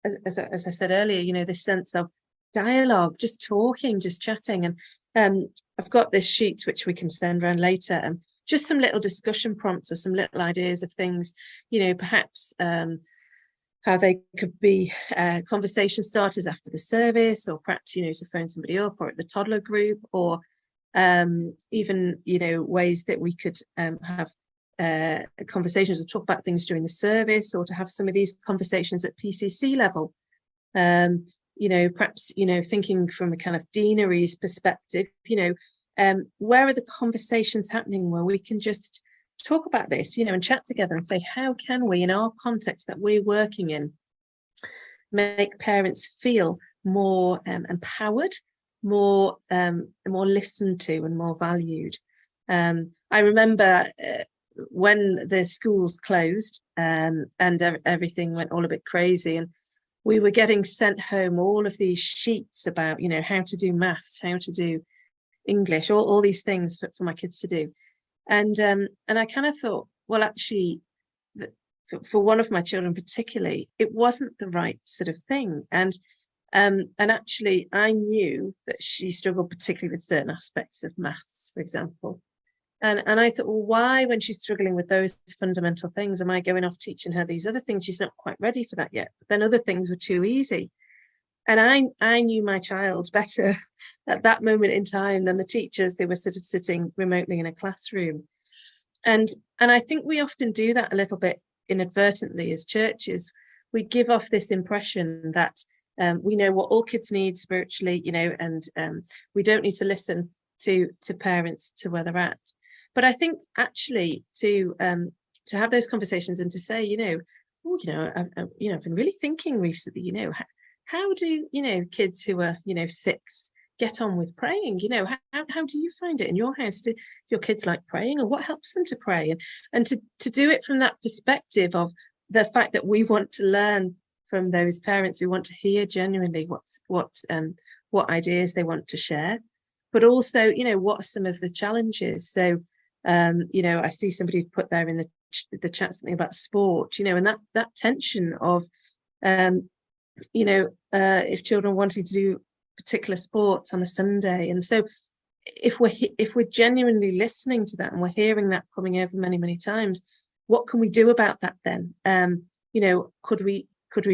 as I said earlier, you know, this sense of dialogue, just talking, just chatting. And I've got this sheet which we can send around later, and just some little discussion prompts or some little ideas of things, you know, perhaps how they could be conversation starters after the service, or perhaps, you know, to phone somebody up, or at the toddler group, or even, you know, ways that we could have conversations or talk about things during the service, or to have some of these conversations at PCC level. You know, perhaps, you know, thinking from a kind of deanery's perspective, you know, where are the conversations happening where we can just talk about this, you know, and chat together and say, how can we, in our context that we're working in, make parents feel more empowered, more listened to, and more valued. I remember when the schools closed and everything went all a bit crazy, and we were getting sent home all of these sheets about, you know, how to do maths, how to do English, all these things for my kids to do. And I kind of thought, well, actually, for one of my children particularly, it wasn't the right sort of thing. And actually, I knew that she struggled particularly with certain aspects of maths, for example. And I thought, well, why, when she's struggling with those fundamental things, am I going off teaching her these other things? She's not quite ready for that yet. But then other things were too easy. And I knew my child better at that moment in time than the teachers who were sort of sitting remotely in a classroom. And I think we often do that a little bit inadvertently as churches. We give off this impression that we know what all kids need spiritually, you know, and we don't need to listen to parents to where they're at. But I think actually to have those conversations and to say, you know, oh, you know, I've been really thinking recently, you know, how do, you know, kids who are, you know, 6 get on with praying? You know, how do you find it in your house? Do your kids like praying, or what helps them to pray? And to do it from that perspective of the fact that we want to learn from those parents, we want to hear genuinely what ideas they want to share, but also, you know, what are some of the challenges? So, you know, I see somebody put there in the chat something about sport, you know, and that tension of, you know, if children wanting to do particular sports on a Sunday. And so if we're genuinely listening to that, and we're hearing that coming over many, many times, what can we do about that then? You know, could we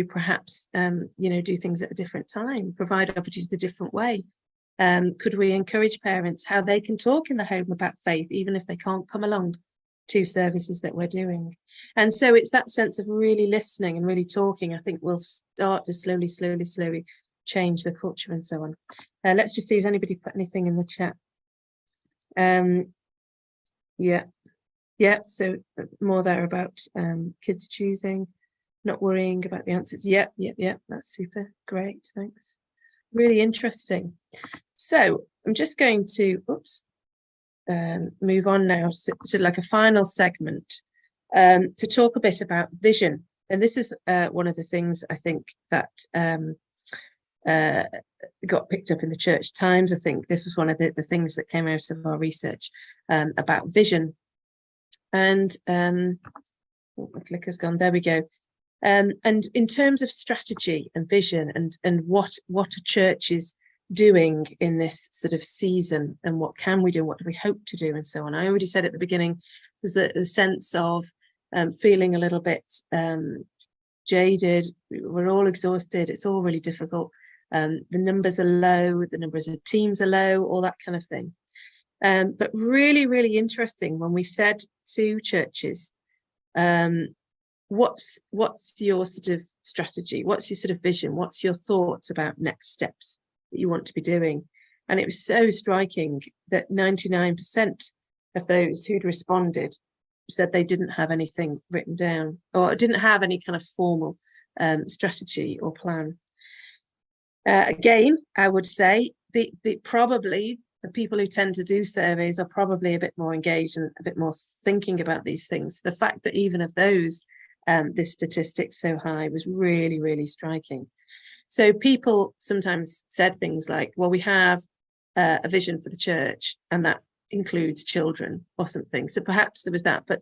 perhaps, you know, do things at a different time, provide opportunities a different way? Could we encourage parents how they can talk in the home about faith, even if they can't come along to services that we're doing? And so it's that sense of really listening and really talking, I think, will start to slowly change the culture and so on. Let's just see, has anybody put anything in the chat? Yeah, so more there about kids choosing, not worrying about the answers. Yeah, that's super, great, thanks. Really interesting. So I'm just going to move on now to like a final segment to talk a bit about vision. And this is one of the things I think that got picked up in the Church Times. I think this was one of the things that came out of our research about vision. And my clicker's gone, there we go. And in terms of strategy and vision and what a church is doing in this sort of season, and what can we do, what do we hope to do, and so on. I already said at the beginning, there's the sense of feeling a little bit jaded. We're all exhausted. It's all really difficult. The numbers are low. The numbers of teams are low. All that kind of thing. But really, really interesting when we said to churches, what's your sort of strategy? What's your sort of vision? What's your thoughts about next steps that you want to be doing? And it was so striking that 99% of those who'd responded said they didn't have anything written down, or didn't have any kind of formal strategy or plan. Again, I would say probably the people who tend to do surveys are probably a bit more engaged and a bit more thinking about these things. The fact that even of those, this statistic so high was really, really striking. So people sometimes said things like, well, we have a vision for the church, and that includes children or something. So perhaps there was that, but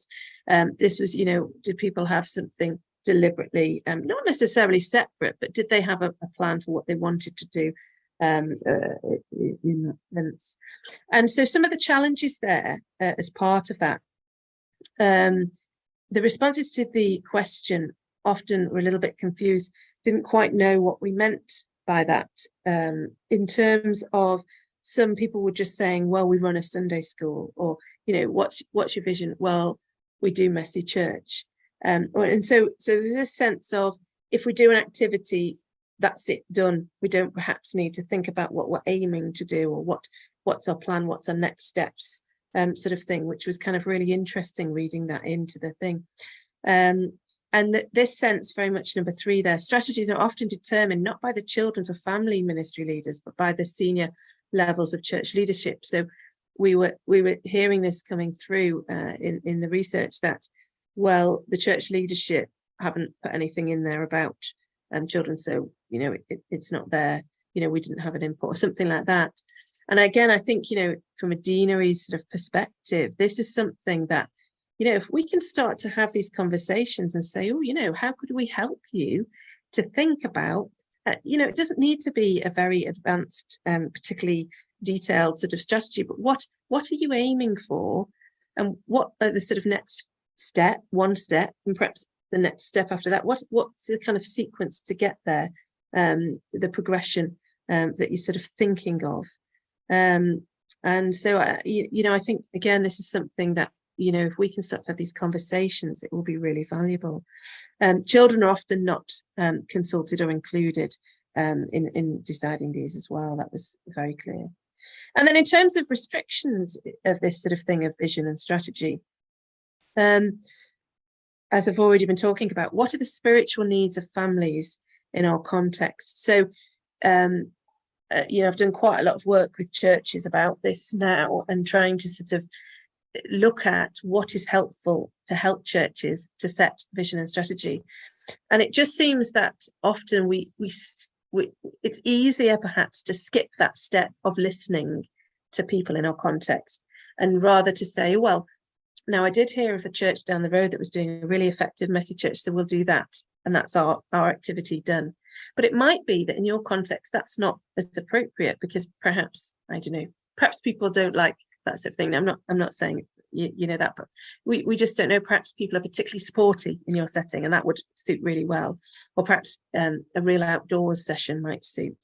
this was, did people have something deliberately, not necessarily separate, but did they have a plan for what they wanted to do in that sense? And so some of the challenges there as part of that, the responses to the question often were a little bit confused, didn't quite know what we meant by that, in terms of some people were just saying, well, we run a Sunday school, or, what's your vision? Well, we do messy church. And so there's a sense of, if we do an activity, that's it, done. We don't perhaps need to think about what we're aiming to do, or what's our plan, what's our next steps, sort of thing, which was kind of really interesting reading that into the thing. And this sense, very much number 3 there, strategies are often determined not by the children's or family ministry leaders, but by the senior levels of church leadership. So we were hearing this coming through in the research that, well, the church leadership haven't put anything in there about children, so it's not there, we didn't have an input or something like that. And again, I think from a deanery sort of perspective, this is something that, if we can start to have these conversations and say, oh, how could we help you to think about, it doesn't need to be a very advanced, particularly detailed sort of strategy, but what are you aiming for, and what are the sort of next step, one step, and perhaps the next step after that? What's the kind of sequence to get there, the progression that you're sort of thinking of? And so, I think, again, this is something that, if we can start to have these conversations, it will be really valuable. Children are often not consulted or included in deciding these as well. That was very clear. And then in terms of restrictions of this sort of thing of vision and strategy, as I've already been talking about, what are the spiritual needs of families in our context? So, I've done quite a lot of work with churches about this now, and trying to sort of look at what is helpful to help churches to set vision and strategy. And it just seems that often it's easier perhaps to skip that step of listening to people in our context, and rather to say, well, now I did hear of a church down the road that was doing a really effective messy church, so we'll do that, and that's our activity done. But it might be that in your context that's not as appropriate, because perhaps, I don't know, perhaps people don't like that sort of thing. Now, I'm not saying that, but we just don't know. Perhaps people are particularly sporty in your setting, and that would suit really well. Or perhaps a real outdoors session might suit.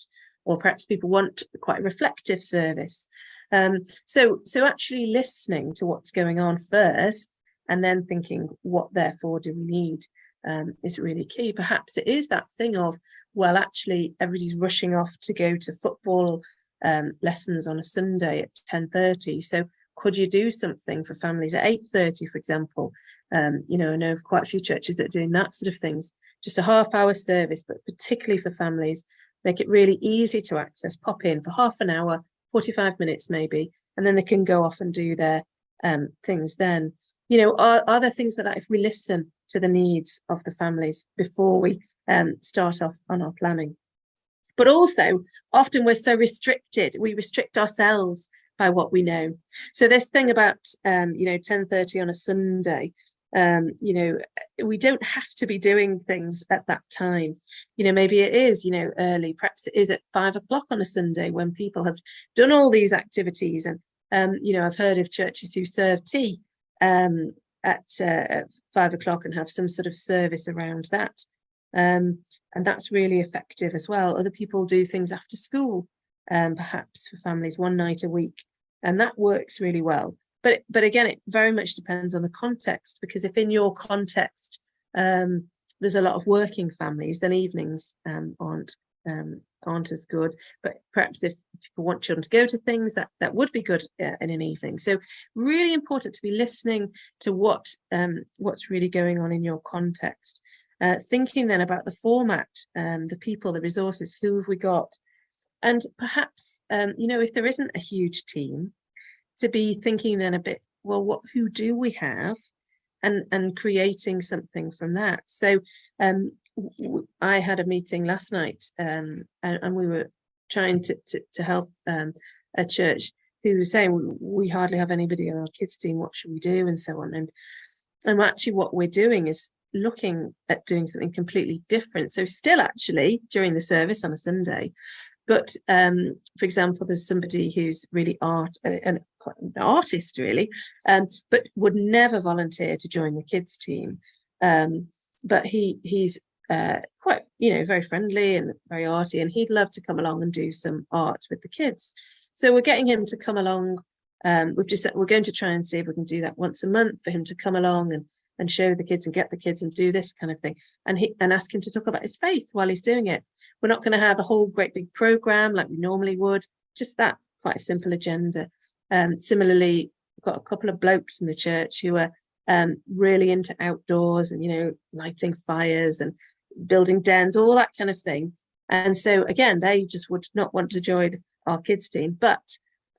Or perhaps people want quite a reflective service. So actually listening to what's going on first, and then thinking, what therefore do we need, is really key. Perhaps it is that thing of, well, actually everybody's rushing off to go to football lessons on a Sunday at 10:30. So could you do something for families at 8:30, for example? I know of quite a few churches that are doing that sort of things, just a half-hour service, but particularly for families, make it really easy to access, pop in for half an hour, 45 minutes maybe, and then they can go off and do their things then. Are there things like that, if we listen to the needs of the families before we start off on our planning? But also, often we're so restricted, we restrict ourselves by what we know. So this thing about 10:30 on a Sunday, we don't have to be doing things at that time. Maybe it is early, perhaps it is at 5 o'clock on a Sunday, when people have done all these activities. And I've heard of churches who serve tea at 5 o'clock and have some sort of service around that, and that's really effective as well. Other people do things after school, perhaps for families, one night a week, and that works really well. But again, it very much depends on the context, because if in your context there's a lot of working families, then evenings aren't as good. But perhaps if people want children to go to things, that would be good in an evening. So really important to be listening to what's really going on in your context. Thinking then about the format, the people, the resources, who have we got? And perhaps, if there isn't a huge team, to be thinking then a bit, well, who do we have? And creating something from that. So I had a meeting last night, and we were trying to help a church who was saying, we hardly have anybody on our kids team, what should we do, and so on. And actually what we're doing is looking at doing something completely different. So still actually during the service on a Sunday, but for example, there's somebody who's really an artist really, but would never volunteer to join the kids team. But he's quite, very friendly and very arty, and he'd love to come along and do some art with the kids. So we're getting him to come along. We're going to try and see if we can do that once a month for him to come along and show the kids and get the kids and do this kind of thing, and ask him to talk about his faith while he's doing it. We're not going to have a whole great big program like we normally would, just that quite a simple agenda. Similarly, we've got a couple of blokes in the church who are really into outdoors and lighting fires and building dens, all that kind of thing. And so again, they just would not want to join our kids team, but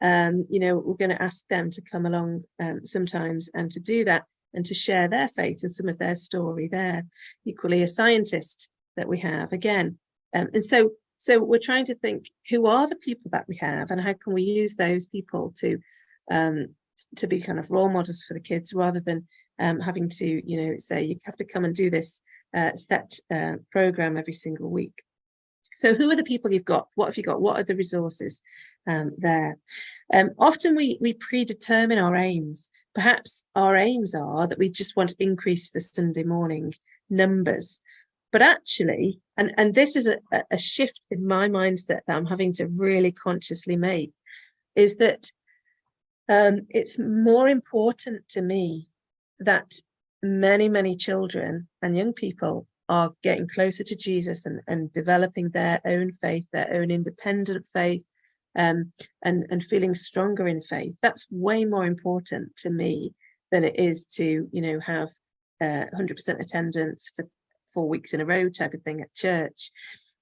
we're going to ask them to come along sometimes and to do that and to share their faith and some of their story there. Equally, a scientist that we have again, and so we're trying to think, who are the people that we have, and how can we use those people to be kind of role models for the kids, rather than having to say you have to come and do this set program every single week. So who are the people you've got? What have you got? What are the resources there? Often we predetermine our aims. Perhaps our aims are that we just want to increase the Sunday morning numbers. But actually, and this is a shift in my mindset that I'm having to really consciously make, is that it's more important to me that many, many children and young people are getting closer to Jesus and developing their own faith, their own independent faith, and feeling stronger in faith. That's way more important to me than it is to have 100% attendance for 4 weeks in a row type of thing at church.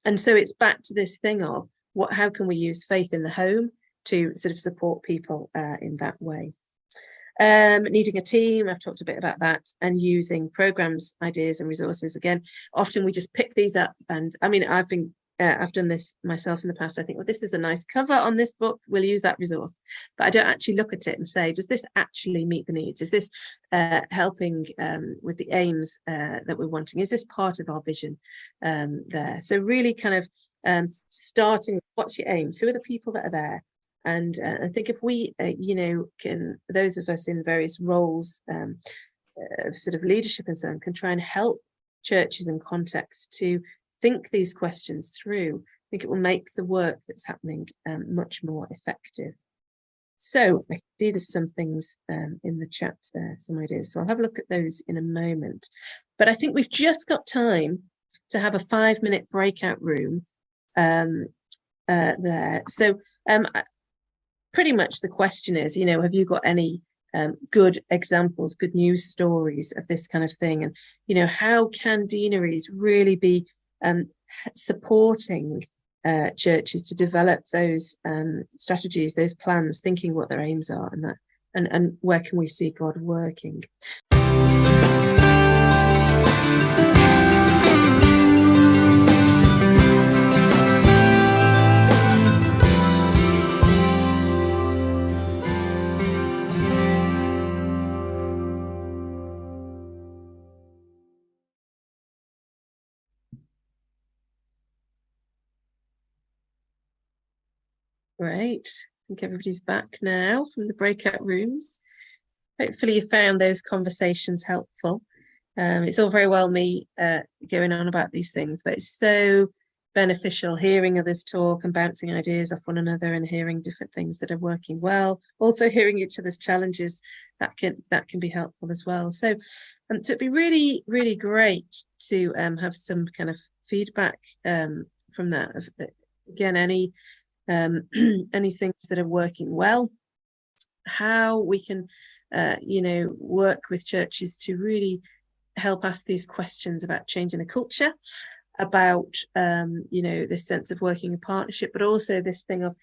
And so it's back to this thing of how can we use faith in the home to sort of support people in that way. Needing a team, I've talked a bit about that, and using programs, ideas and resources. Again, often we just pick these up, and I mean, I've done this myself in the past. I think, well, this is a nice cover on this book, we'll use that resource, but I don't actually look at it and say, does this actually meet the needs? Is this helping with the aims that we're wanting? Is this part of our vision there? So really kind of starting with what's your aims, who are the people that are there? And I think if we, can, those of us in various roles of sort of leadership and so on, can try and help churches and contexts to think these questions through, I think it will make the work that's happening much more effective. So I see there's some things in the chat there, some ideas. So I'll have a look at those in a moment. But I think we've just got time to have a 5-minute breakout room there. So pretty much the question is, have you got any good examples, good news stories of this kind of thing? And, how can deaneries really be supporting churches to develop those strategies, those plans, thinking what their aims are, and that, and where can we see God working? Right, I think everybody's back now from the breakout rooms. Hopefully you found those conversations helpful. It's all very well me going on about these things, but it's so beneficial, hearing others talk and bouncing ideas off one another and hearing different things that are working well. Also hearing each other's challenges, that can be helpful as well. So, so it'd be really, really great to have some kind of feedback from that. Again, any things that are working well, how we can work with churches to really help ask these questions about changing the culture, about this sense of working in partnership, but also this thing of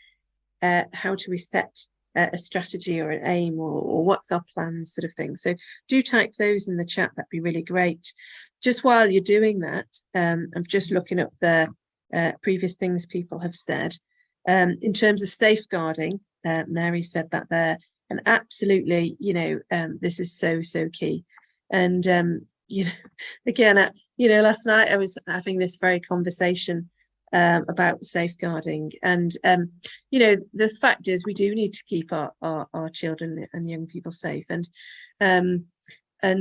how do we set a strategy or an aim, or what's our plans, sort of thing. So do type those in the chat, that'd be really great. Just while you're doing that, I'm just looking up the previous things people have said. In terms of safeguarding, Mary said that there, and absolutely, this is so key. And again, last night I was having this very conversation about safeguarding, and the fact is we do need to keep our children and young people safe, and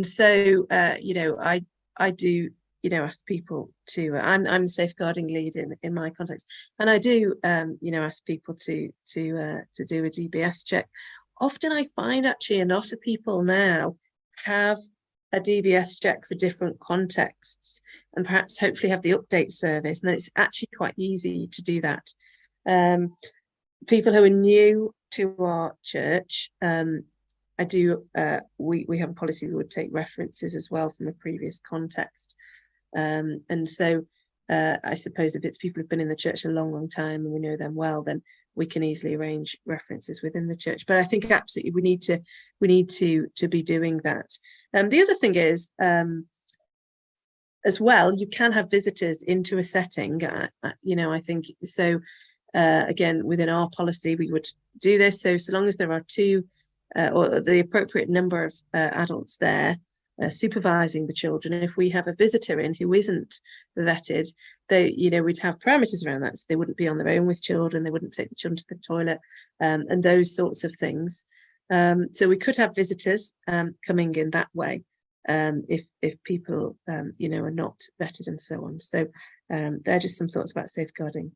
so I do ask people to, I'm the safeguarding lead in my context, and I do ask people to do a DBS check. Often I find actually a lot of people now have a DBS check for different contexts, and perhaps hopefully have the update service, and then it's actually quite easy to do that. People who are new to our church, we have a policy, we would take references as well from a previous context. And so I suppose if it's people who've been in the church a long time and we know them well, then we can easily arrange references within the church. But I think absolutely we need to be doing that. The other thing is, as well, you can have visitors into a setting. I think so. Again, within our policy, we would do this. So long as there are two or the appropriate number of adults there supervising the children, if we have a visitor in who isn't vetted, we'd have parameters around that. So they wouldn't be on their own with children, they wouldn't take the children to the toilet, and those sorts of things. So we could have visitors coming in that way, if people are not vetted and so on. So they're just some thoughts about safeguarding.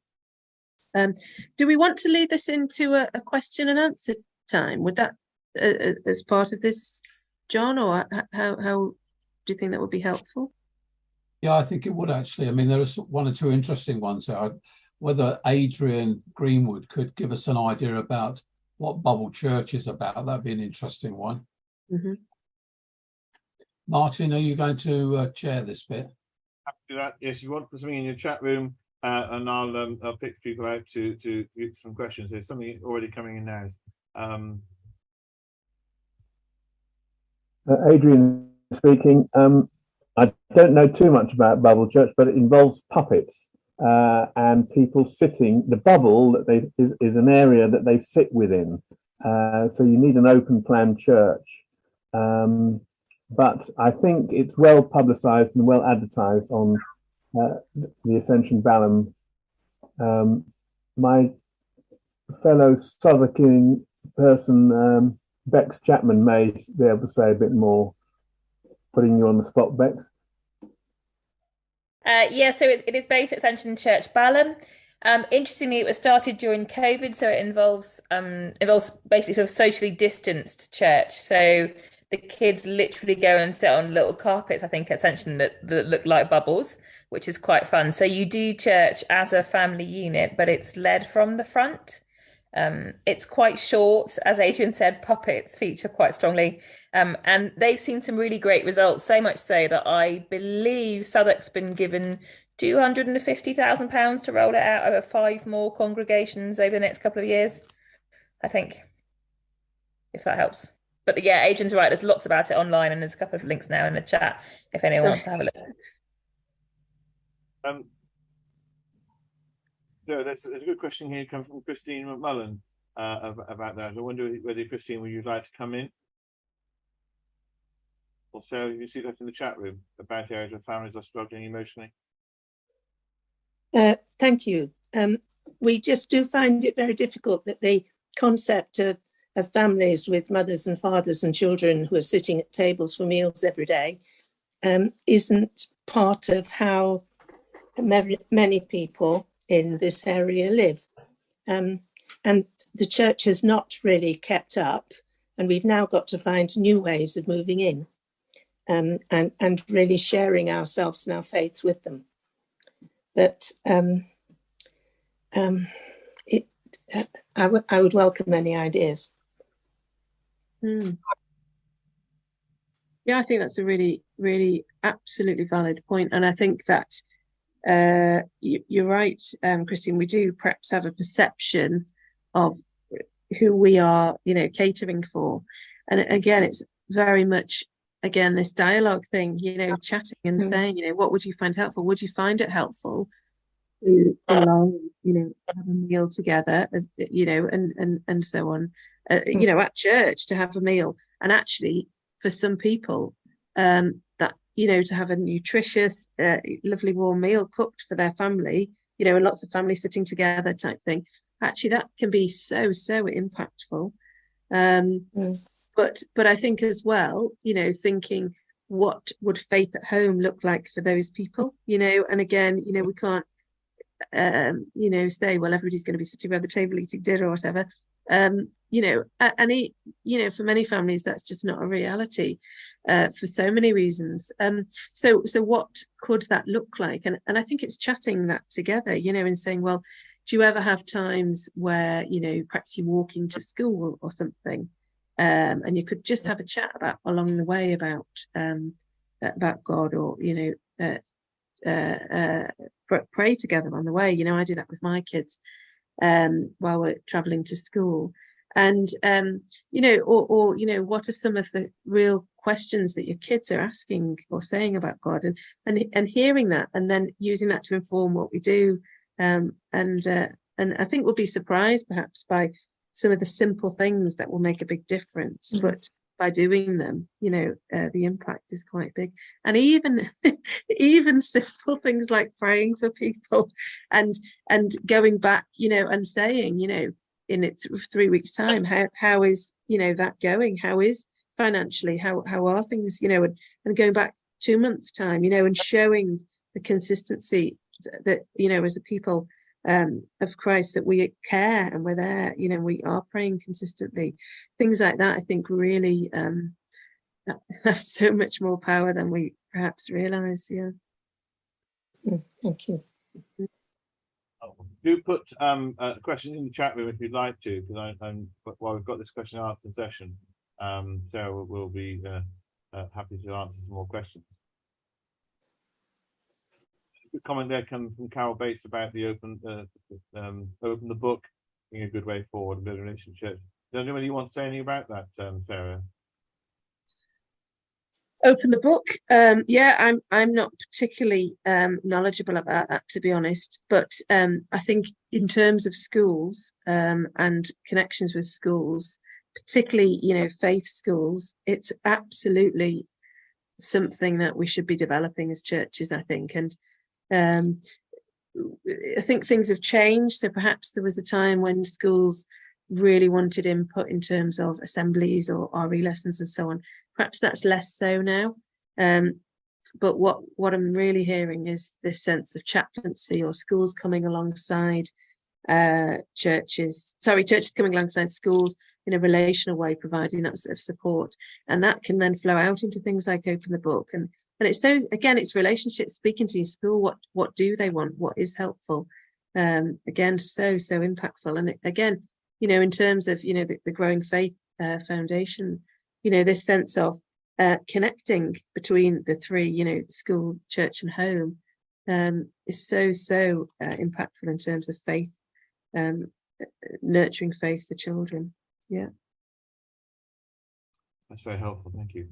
Do we want to lead this into a question and answer time? Would that as part of this, John, or how do you think that would be helpful?
Yeah, I think it would actually. I mean, there are one or two interesting ones there. Whether Adrian Greenwood could give us an idea about what Bubble Church is about, that'd be an interesting one. Mm-hmm. Martin, are you going to chair this bit?
Happy to do that. Yes, you want to put something in your chat room, and I'll pick people out to get some questions. There's something already coming in now.
Adrian speaking. I don't know too much about Bubble Church, but it involves puppets and people sitting. The bubble that is an area that they sit within. So you need an open plan church. But I think it's well publicised and well advertised on the Ascension Balham. My fellow Southwarking person, Bex Chapman, may be able to say a bit more, putting you on the spot, Bex.
Yeah, so it is based at Ascension Church Balham. Interestingly, it was started during COVID, so it involves basically sort of socially distanced church. So the kids literally go and sit on little carpets, I think, at Ascension that look like bubbles, which is quite fun. So you do church as a family unit, but it's led from the front. It's quite short, as Adrian said. Puppets feature quite strongly, and they've seen some really great results, so much so that I believe Southwark's been given £250,000 to roll it out over 5 more congregations over the next couple of years, I think, if that helps. But yeah, Adrian's right, there's lots about it online, and there's a couple of links now in the chat if anyone wants to have a look.
So there's a good question here coming from Christine McMullen about that. I wonder whether, Christine, would you like to come in? Or Sarah, you see that in the chat room about areas where families are struggling emotionally?
Thank you. We just do find it very difficult that the concept of families with mothers and fathers and children who are sitting at tables for meals every day isn't part of how many people in this area live. And the church has not really kept up, and we've now got to find new ways of moving in, and really sharing ourselves and our faith with them. But I would welcome any ideas.
Yeah, I think that's a really, really absolutely valid point. And I think that you're right, Christine, we do perhaps have a perception of who we are, catering for. And again, it's very much, again, this dialogue thing, chatting and saying, what would you find helpful? Would you find it helpful to allow, have a meal together, as and so on, at church, to have a meal? And actually, for some people, that, to have a nutritious, lovely warm meal cooked for their family, and lots of families sitting together type thing, actually that can be so impactful. But I think as well, thinking, what would faith at home look like for those people, and again, we can't say, well, everybody's going to be sitting around the table eating dinner or whatever. For many families, that's just not a reality, for so many reasons. So what could that look like? And I think it's chatting that together, and saying, well, do you ever have times where, perhaps you're walking to school or something, and you could just have a chat along the way about God, or, pray together on the way. I do that with my kids while we're traveling to school. And what are some of the real questions that your kids are asking or saying about God, and hearing that, and then using that to inform what we do. And I think we'll be surprised perhaps by some of the simple things that will make a big difference, but by doing them, the impact is quite big. And even simple things like praying for people, and going back, and saying, in 3 weeks' time, how is that going? How is financially? How are things? And going back 2 months' time, and showing the consistency that as a people of Christ, that we care and we're there, we are praying consistently. Things like that, I think, really have so much more power than we perhaps realise. Yeah.
Thank you.
Do put questions in the chat room if you'd like to, because while we've got this question and answer session, Sarah will be happy to answer some more questions. The comment there comes from Carol Bates about the open the book being a good way forward, a bit of relationship. Does anybody want to say anything about that, Sarah?
Open the book. Yeah, I'm not particularly knowledgeable about that, to be honest. But I think in terms of schools and connections with schools, particularly faith schools, it's absolutely something that we should be developing as churches, I think. And I think things have changed. So perhaps there was a time when schools really wanted input in terms of assemblies or RE lessons and so on. Perhaps that's less so now. But what I'm really hearing is this sense of chaplaincy, or schools coming alongside churches coming alongside schools in a relational way, providing that sort of support. And that can then flow out into things like Open the Book. And it's those, again, it's relationships, speaking to your school, what do they want, what is helpful. Again, so impactful. And again, in terms of the Growing Faith Foundation, this sense of connecting between the three, school, church and home, is so impactful in terms of faith, nurturing faith for children. Yeah,
that's very helpful, thank you.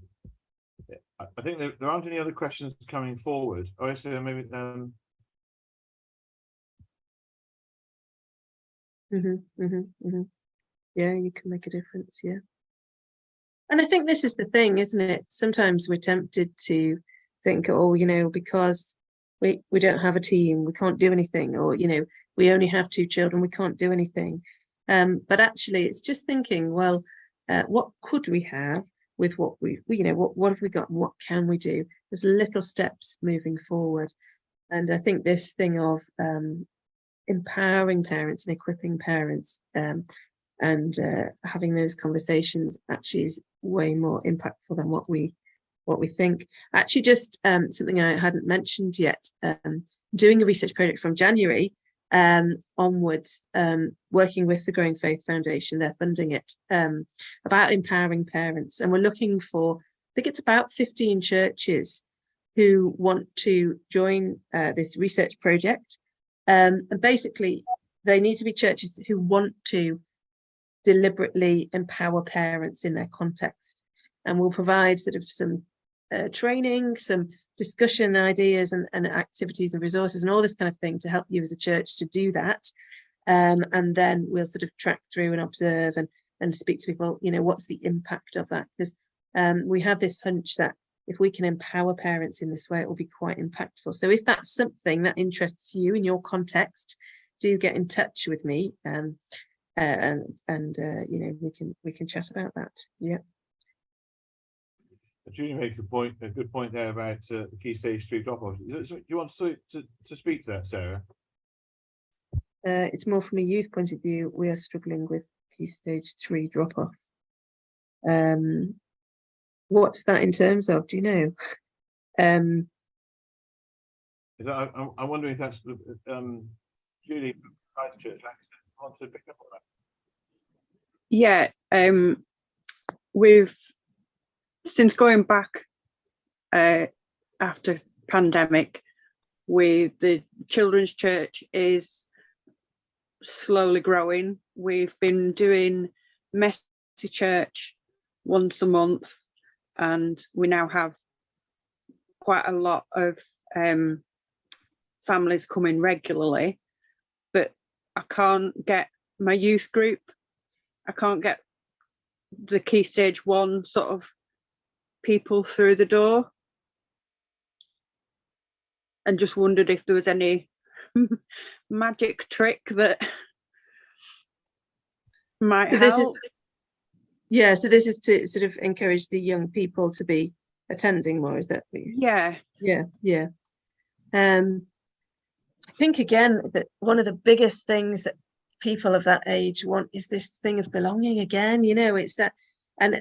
I think there aren't any other questions coming forward. Oh, so maybe
yeah, you can make a difference. Yeah. And I think this is the thing, isn't it? Sometimes we're tempted to think, oh, because we don't have a team, we can't do anything, or, we only have 2 children, we can't do anything. But actually, it's just thinking, well, what could we have with what what have we got and what can we do? There's little steps moving forward. And I think this thing of empowering parents and equipping parents and having those conversations actually is way more impactful than what we think. Actually, just something I hadn't mentioned yet, doing a research project from January onwards, working with the Growing Faith Foundation, they're funding it, about empowering parents. And we're looking for, I think it's about 15 churches who want to join this research project. And basically, they need to be churches who want to deliberately empower parents in their context. And we'll provide sort of some training, some discussion ideas and activities and resources and all this kind of thing to help you as a church to do that. And then we'll sort of track through and observe and speak to people, you know, what's the impact of that? Because we have this hunch that if we can empower parents in this way, it will be quite impactful. So if that's something that interests you in your context, do get in touch with me, and you know, we can chat about that. Yeah.
Julie makes a good point there about the Key Stage 3 drop-off. Do you want to speak to that, Sarah?
It's more from a youth point of view. We are struggling with Key Stage 3 drop-off. What's that in terms of? Do you know?
I'm wondering if that's Julie from Christchurch wants to pick up on that.
Yeah, we've since going back after pandemic, the children's church is slowly growing. We've been doing messy church once a month, and we now have quite a lot of families coming regularly, but I can't get my youth group, I can't get the Key Stage 1 sort of people through the door, and just wondered if there was any magic trick that might help.
So this is to sort of encourage the young people to be attending more, is that?
Yeah.
I think again that one of the biggest things that people of that age want is this thing of belonging again. You know, it's that, and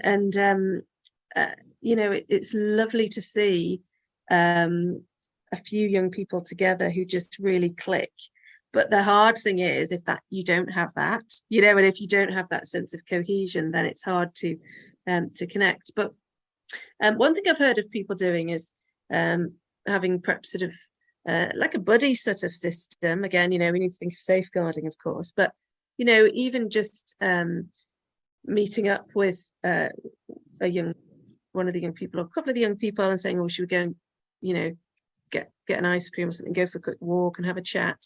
you know, it's lovely to see a few young people together who just really click. But the hard thing is, if that you don't have that, you know, and if you don't have that sense of cohesion, then it's hard to connect. But one thing I've heard of people doing is having perhaps sort of like a buddy sort of system. Again, you know, we need to think of safeguarding, of course, but you know, even just meeting up with one of the young people or a couple of the young people and saying, oh, should we go and, you know, get an ice cream or something, go for a quick walk and have a chat,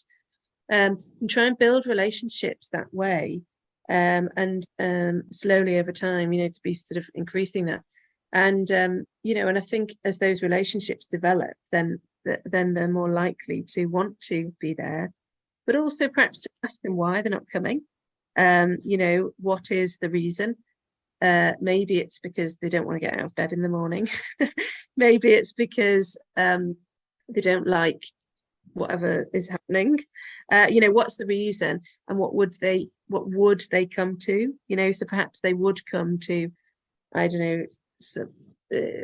and try and build relationships that way, and slowly over time, you know, to be sort of increasing that. And you know, and I think as those relationships develop, then they're more likely to want to be there, but also perhaps to ask them why they're not coming. You know, what is the reason? Maybe it's because they don't want to get out of bed in the morning. Maybe it's because they don't like whatever is happening. You know, what's the reason, and what would they come to? You know, so perhaps they would come to, I don't know,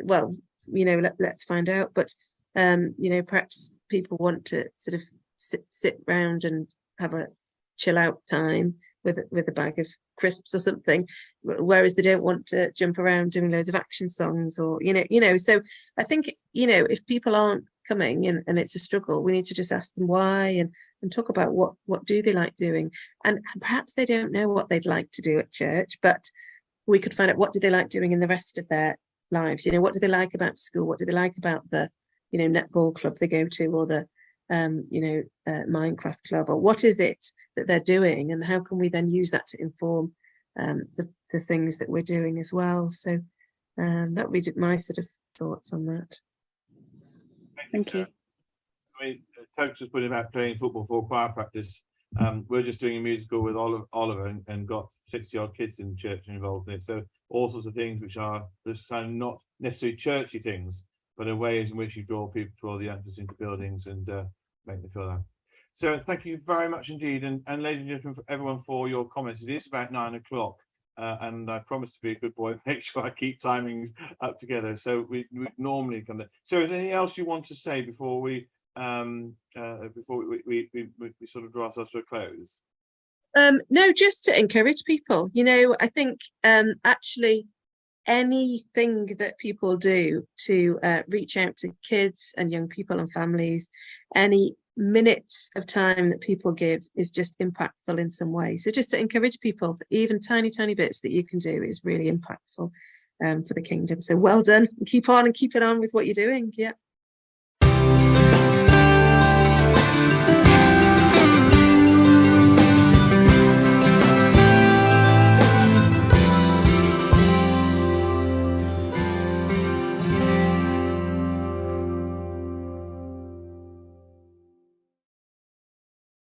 well, you know, let's find out. But you know, perhaps people want to sort of sit round and have a chill out time with a bag of crisps or something, whereas they don't want to jump around doing loads of action songs, or you know. So I think, you know, if people aren't coming and it's a struggle, we need to just ask them why and talk about what do they like doing, and perhaps they don't know what they'd like to do at church, but we could find out what do they like doing in the rest of their lives. You know, what do they like about school, what do they like about the, you know, netball club they go to, or the you know, Minecraft club, or what is it that they're doing, and how can we then use that to inform the things that we're doing as well. So that would be my sort of thoughts on that.
Thank you.
I mean, Tokes was putting about playing football for choir practice. We're just doing a musical with Oliver and got 60-odd kids in church involved in it. So all sorts of things which are this time not necessarily churchy things, but in ways in which you draw people, draw the actors into buildings and make them feel that. So thank you very much indeed, and ladies and gentlemen, for everyone for your comments. It is about 9 o'clock, and I promise to be a good boy and make sure I keep timings up together. So we normally come there. So is there anything else you want to say before we sort of draw ourselves to a close?
No, just to encourage people. You know, I think actually anything that people do to reach out to kids and young people and families, any minutes of time that people give is just impactful in some way. So just to encourage people that even tiny bits that you can do is really impactful for the kingdom. So well done, and keep on and keep it on with what you're doing. Yeah.